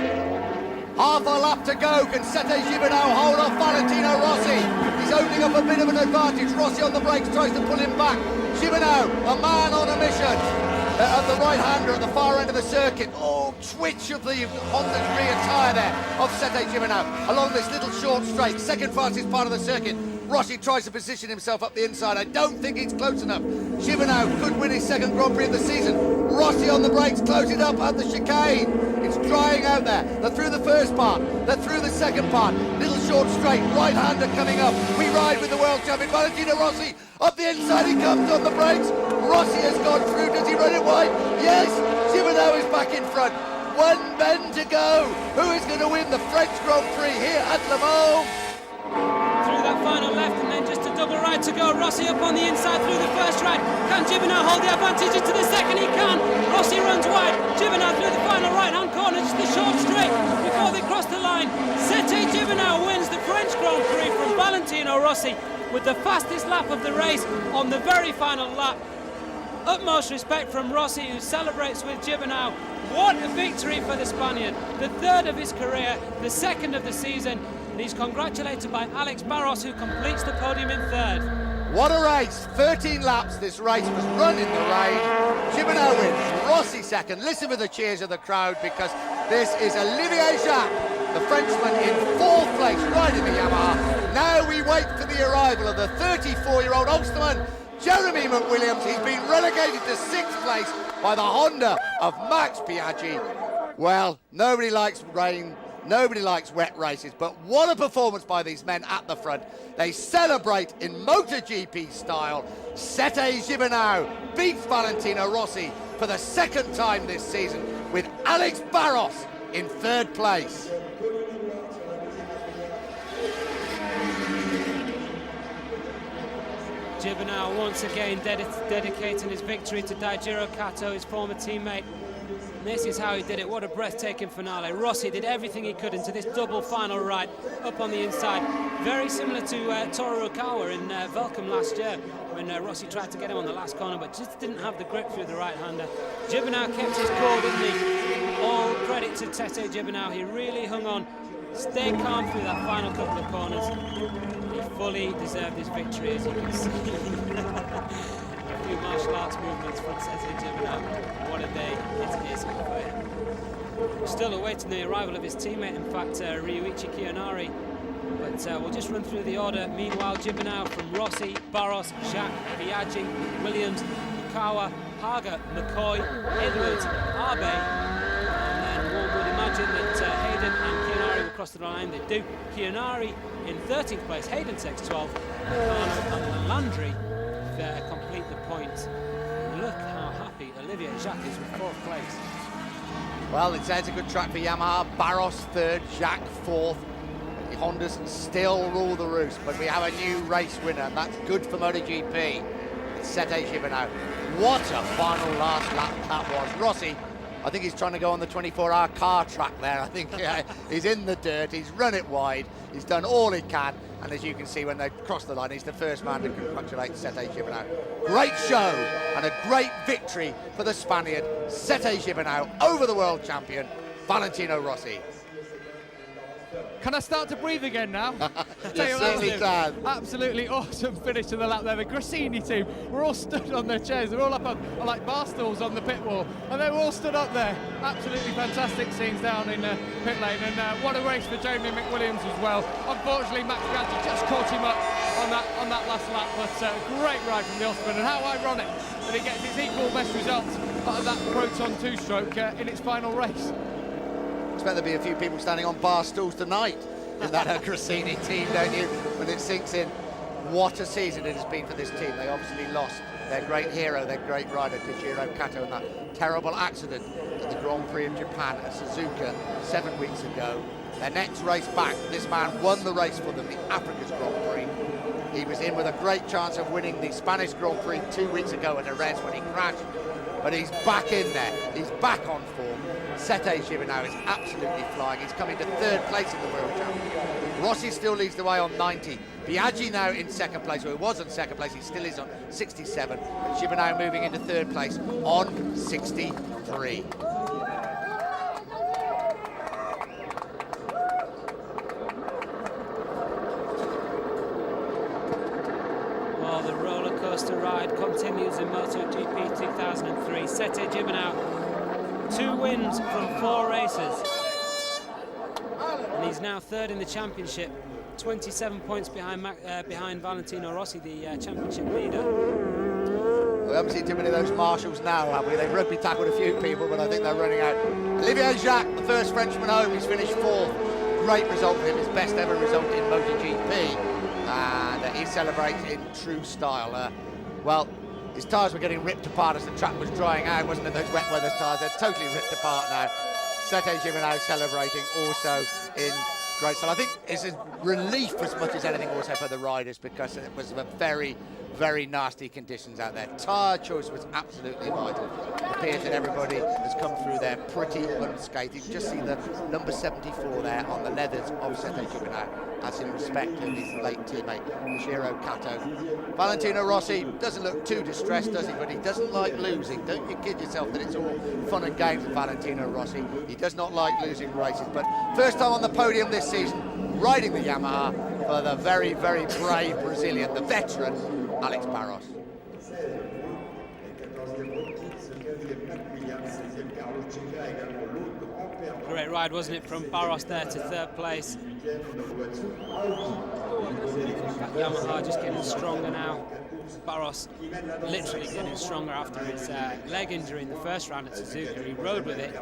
Half a lap to go. Can Sete Gibernau hold off Valentino Rossi? He's opening up a bit of an advantage. Rossi on the brakes tries to pull him back. Gibernau, a man on a mission. At the right-hander at the far end of the circuit. Oh, twitch of the Honda's rear tyre there of Sete Gibernau. Along this little short straight, second fastest part of the circuit. Rossi tries to position himself up the inside. I don't think he's close enough. Gibernau could win his 2nd Grand Prix of the season. Rossi on the brakes, closing up at the chicane. It's drying out there. They're through the first part. They're through the second part. Little short straight, right-hander coming up. We ride with the world champion, Valentino Rossi. Up the inside he comes on the brakes. Rossi has gone through. Does he run it wide? Yes. Gibernau is back in front. 1 bend to go. Who is going to win the French Grand Prix here at Le Mans? Through that final left, and then just a double right to go. Rossi up on the inside through the first right. Can Gibernau hold the advantage into the second? He can. Rossi runs wide. Gibernau through the final right-hand corner, just the short straight before they cross the line. Sete Gibernau wins the French Grand Prix from Valentino Rossi with the fastest lap of the race on the very final lap. Utmost respect from Rossi, who celebrates with Gibernau. What a victory for the Spaniard. The 3rd of his career, the 2nd of the season. And he's congratulated by Alex Barros, who completes the podium in 3rd. What a race. 13 laps this race was run in the rain. Gibernau wins. Rossi 2nd. Listen for the cheers of the crowd, because this is Olivier Jacques, the Frenchman, in 4th place, riding the Yamaha. Now we wait for the arrival of the 34-year-old Ulsterman, Jeremy McWilliams. He's been relegated to 6th place by the Honda of Max Biaggi. Well, nobody likes rain. Nobody likes wet races, but what a performance by these men at the front. They celebrate in MotoGP style. Sete Gibernau beats Valentino Rossi for the 2nd time this season, with Alex Barros in 3rd place. Gibernau once again dedicating his victory to Daijiro Kato, his former teammate. And this is how he did it. What a breathtaking finale. Rossi did everything he could into this double final ride up on the inside. Very similar to Toru Okawa in Velcom last year, when Rossi tried to get him on the last corner but just didn't have the grip through the right-hander. Gibernau kept his cool, didn't he? All credit to Tete Gibernau. He really hung on, stayed calm through that final couple of corners. He fully deserved his victory, as you can see. A few martial arts movements from Tete Gibernau. What a day it is for him. We're still awaiting the arrival of his teammate, in fact, Ryuichi Kiyonari. But we'll just run through the order. Meanwhile, Gibernau from Rossi, Barros, Jacques, Biaggi, Williams, Yukawa, Haga, McCoy, Edwards, Abe. And then one would imagine that Hayden and Kiyonari will cross the line. They do. Kiyonari in 13th place, Hayden takes 12th, Nakano and Landry complete the points. Look how happy Olivier Jacques is with 4th place. Well, it's a good track for Yamaha. Barros 3rd, Jacques 4th. The Hondas still rule the roost, but we have a new race winner, and that's good for MotoGP. It's Sete Gibernau. What a final last lap that was. Rossi, I think he's trying to go on the 24-hour car track there. I think he's in the dirt, he's run it wide, he's done all he can, and as you can see when they cross the line, he's the first man to congratulate Sete Gibernau. Great show and a great victory for the Spaniard, Sete Gibernau, over the world champion, Valentino Rossi. Can I start to breathe again now? You certainly can. Absolutely awesome finish to the lap there. The Grassini team were all stood on their chairs. They're all up on like bar stools on the pit wall, and they were all stood up there. Absolutely fantastic scenes down in pit lane, and what a race for Jamie McWilliams as well. Unfortunately, Max Biaggi just caught him up on that last lap, but great ride from the Austrian, and how ironic that he gets his equal best results out of that Proton 2-stroke in its final race. I expect there'll be a few people standing on bar stools tonight in that Grassini team, don't you? When it sinks in, what a season it has been for this team. They obviously lost their great hero, their great rider, Tajiro Kato, in that terrible accident at the Grand Prix of Japan at Suzuka 7 weeks ago. Their next race back, this man won the race for them, the Africa's Grand Prix. He was in with a great chance of winning the Spanish Grand Prix 2 weeks ago at Jerez when he crashed. But he's back in there, he's back on form. Sete Gibernau is absolutely flying. He's coming to 3rd place in the World Championship. Rossi still leads the way on 90. Biaggi now in 2nd place, well, he was in 2nd place, he still is on 67. But Gibernau moving into 3rd place on 63. Well, the roller coaster ride continues in MotoGP 2003. Sete Gibernau, 2 wins from 4 races, and he's now 3rd in the championship, 27 points behind Valentino Rossi, the championship leader. We haven't seen too many of those marshals now, have we? They've rugby tackled a few people, but I think they're running out. Olivier Jacques, the first Frenchman home, he's finished 4th. Great result for him, his best ever result in MotoGP, and he celebrates in true style. Well, his tyres were getting ripped apart as the track was drying out, wasn't it? Those wet weather tyres, they're totally ripped apart now. Sete Gibernau celebrating also in great style. I think it's a relief as much as anything also for the riders, because it was a very, very nasty conditions out there. Tyre choice was absolutely vital. It appears that everybody has come through there pretty unscathed. You can just see the number 74 there on the leathers of Sete Gibernau. That's in respect of his late teammate, Tajiro Kato. Valentino Rossi doesn't look too distressed, does he? But he doesn't like losing. Don't you kid yourself that it's all fun and games with Valentino Rossi. He does not like losing races. But first time on the podium this season, riding the Yamaha for the very, very brave Brazilian, the veteran, Alex Barros. Great ride, wasn't it, from Barros there to 3rd place. Yamaha just getting stronger now. Barros literally getting stronger after his leg injury in the first round at Suzuka. He rode with it.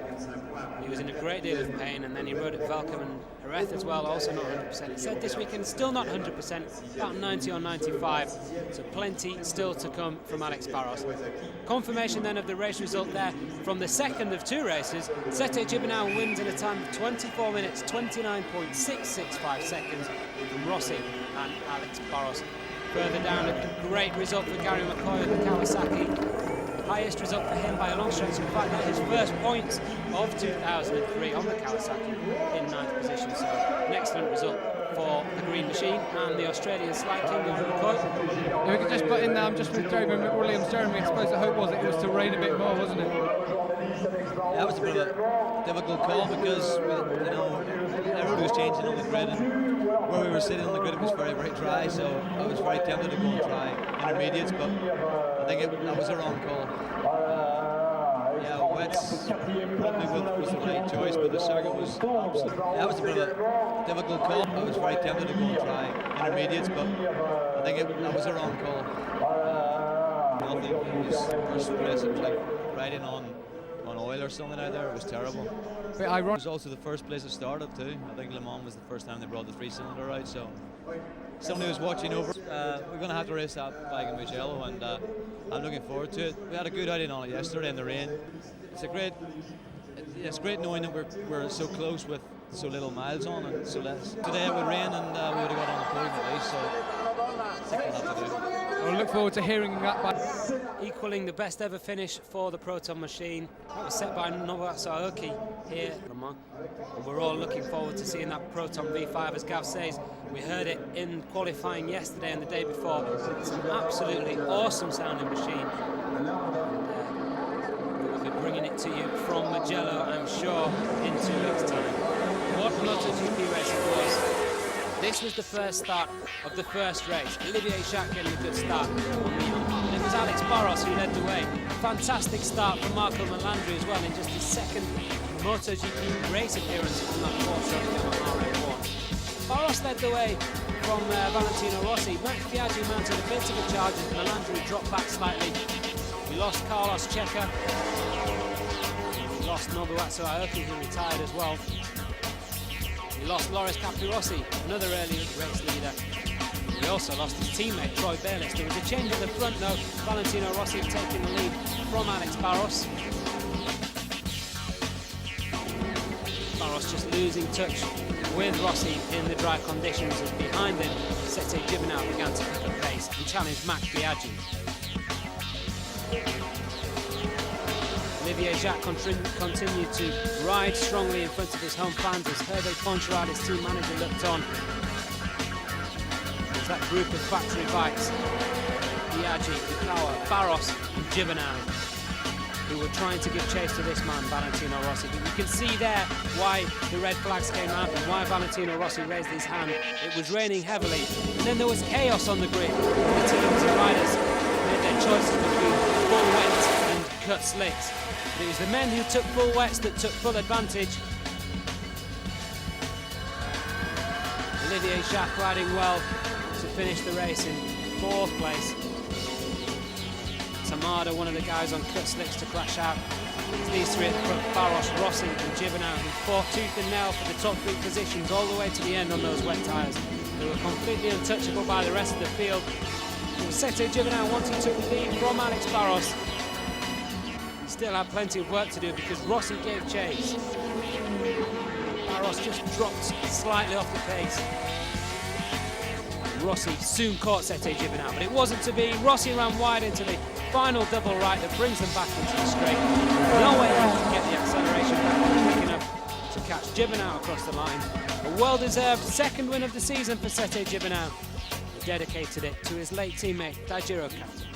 He was in a great deal of pain, and then he rode at Velcom and Jerez as well, also not 100%. He said this weekend still not 100%, about 90 or 95, so plenty still to come from Alex Barros. Confirmation then of the race result there from the second of 2 races. Sete Gibernau wins in a time of 24 minutes, 29.665 seconds from Rossi and Alex Barros. Further down, a great result for Gary McCoy of the Kawasaki. highest result for him by a long stretch. In fact, his first points of 2003 on the Kawasaki in 9th position. So an excellent result for the Green Machine and the Australian Slight King of McCoy. If we could just put in there, I'm just with Jeremy McWilliams. Jeremy, I suppose the hope was it was to rain a bit more, wasn't it? That was a bit of a difficult call because everybody was changing on the grid, and where we were sitting on the grid it was very, very dry, so I was very tempted to go and try intermediates, but I think that was a wrong call. Yeah, wets probably was the right choice, but the circuit was absolutely... That was a bit of a difficult call. I was very tempted to go and try intermediates, but I think that was a wrong call. Nothing. It was first place. It was like riding on oil or something out there. It was terrible. It was also the first place it started too. I think Le Mans was the first time they brought the 3-cylinder out, so somebody was watching over. We're going to have to race that bike in Mugello, and I'm looking forward to it. We had a good outing on it yesterday in the rain. It's great knowing that we're so close with so little miles on and so less. Today it would rain and we would have got on the podium at least, so I think we'll have to do it. We'll look forward to hearing that back. Equaling the best ever finish for the Proton Machine. That was set by Nobuatsu Aoki here at Le Mans. And we're all looking forward to seeing that Proton V5, as Gav says. We heard it in qualifying yesterday and the day before. It's an absolutely awesome sounding machine. We'll be bringing it to you from Mugello, I'm sure, in 2 weeks' time. What MotoGP race it was. This was the first start of the first race. Olivier Jacques getting a good start on the and it was Alex Barros who led the way. Fantastic start from Marco Melandri as well in just his second MotoGP race appearance from that four-stroke Yamaha M1. Barros led the way from Valentino Rossi. Max Biaggi mounted a bit of a charge as Melandri dropped back slightly. We lost Carlos Checa. We lost Nobuatsu Aoki, who retired as well. We lost Loris Capirossi, another early race leader. We also lost his teammate, Troy Bayliss. There was a change at the front, though. Valentino Rossi taking the lead from Alex Barros. Barros just losing touch with Rossi in the dry conditions, as behind him, Sete Gibernau began to pick up pace and challenged Max Biaggi. Olivier Jacques continued to ride strongly in front of his home fans as Hervé Poncharal, his team manager, looked on. There's that group of factory bikes, Biaggi, Ikawa, Barros and Gibernau, who were trying to give chase to this man, Valentino Rossi. But you can see there why the red flags came out and why Valentino Rossi raised his hand. It was raining heavily, and then there was chaos on the grid. The teams and riders made their choices between full wet and cut slicks. It was the men who took full wets that took full advantage. Olivier Jacques riding well to finish the race in 4th place. Tamada, one of the guys on cut slicks to crash out. It's these three at the front, Barros, Rossi and Gibernau, who fought tooth and nail for the top 3 positions all the way to the end on those wet tyres. They were completely untouchable by the rest of the field. It was Sete Gibernau wanting to lead from Alex Barros. Still had plenty of work to do because Rossi gave chase. Barros just dropped slightly off the pace. Rossi soon caught Sete Gibernau, but it wasn't to be. Rossi ran wide into the final double right that brings them back into the straight. No way he can get the acceleration back quick enough to catch Gibernau across the line. A well-deserved second win of the season for Sete Gibernau. He dedicated it to his late teammate Daijiro Kato.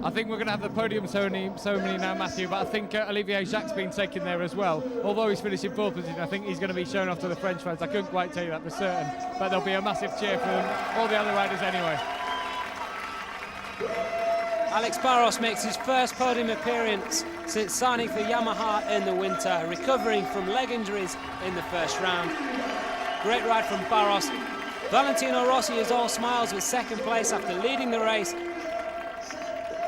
I think we're going to have the podium ceremony now, Matthew, but I think Olivier Jacques' been taken there as well. Although he's finished in 4th position, I think he's going to be shown off to the French fans. I couldn't quite tell you that for certain, but there'll be a massive cheer for them, all the other riders anyway. Alex Barros makes his first podium appearance since signing for Yamaha in the winter, recovering from leg injuries in the first round. Great ride from Barros. Valentino Rossi is all smiles with 2nd place after leading the race.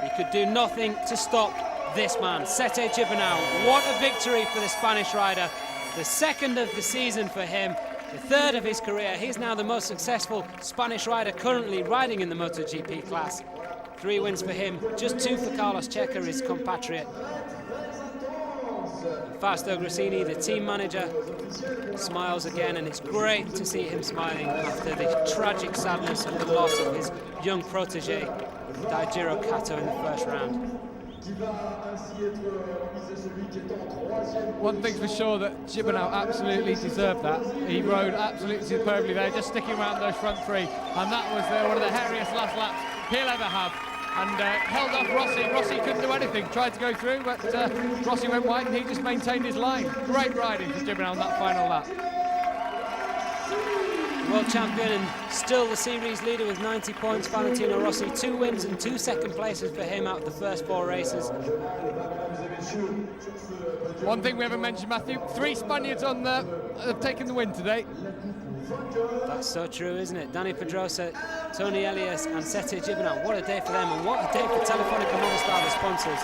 He could do nothing to stop this man, Sete Gibernau. What a victory for the Spanish rider. The 2nd of the season for him, the 3rd of his career. He's now the most successful Spanish rider currently riding in the MotoGP class. 3 wins for him, just 2 for Carlos Checa, his compatriot. Fausto Grassini, the team manager, smiles again, and it's great to see him smiling after the tragic sadness of the loss of his young protege, Daijiro Kato, in the first round. One thing's for sure, that Gibernau absolutely deserved that. He rode absolutely superbly there, just sticking around those front three, and that was one of the hairiest last laps he'll ever have. And held off Rossi. Rossi couldn't do anything, tried to go through, but Rossi went wide and he just maintained his line. Great riding for Gibernau on that final lap. World champion and still the series leader with 90 points, Valentino Rossi. 2 wins and 2 second places for him out of the first 4 races. One thing we haven't mentioned, Matthew, 3 Spaniards have taken the win today. That's so true, isn't it? Dani Pedrosa, Tony Elias and Sete Gibernau. What a day for them, and what a day for Telefonica Movistar, the sponsors.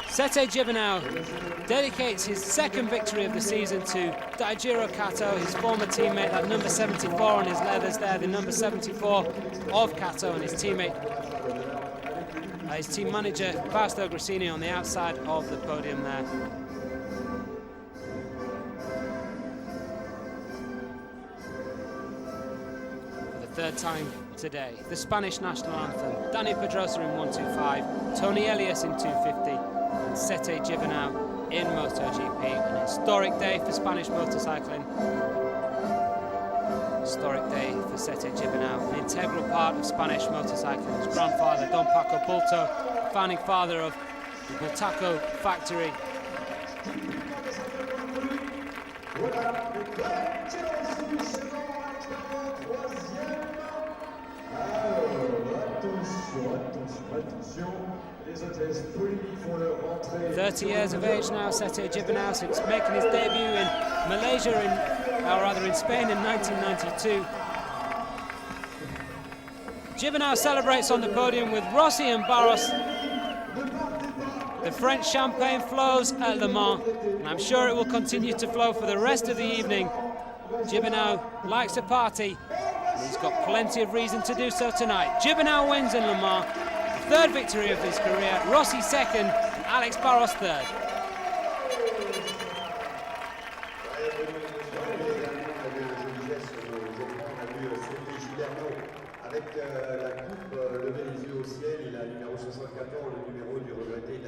Sete Gibernau dedicates his second victory of the season to Daijiro Kato, his former teammate, that number 74 on his leathers there, the number 74 of Kato, and his teammate, his team manager, Fausto Grassini, on the outside of the podium there. Third time today, the Spanish national anthem. Dani Pedrosa in 1:25, Tony Elias in 2:50, and Sete Gibernau in MotoGP. An historic day for Spanish motorcycling. Historic day for Sete Gibernau, an integral part of Spanish motorcycling. His grandfather, Don Paco Bulto, founding father of the Bultaco factory. Attention, les hôtesses Polly font leur rentrée. 30 years of age now, Sete Gibernau, since making his debut in Malaysia, or rather in Spain in 1992. Gibernau celebrates on the podium with Rossi and Barros. The French champagne flows at Le Mans, and I'm sure it will continue to flow for the rest of the evening. Gibernau likes to party, and he's got plenty of reason to do so tonight. Gibernau wins in Le Mans, the 3rd victory of his career, Rossi 2nd, and Alex Barros 3rd. Avec la coupe, lever les yeux au ciel, et la numéro 74, le numéro du regretté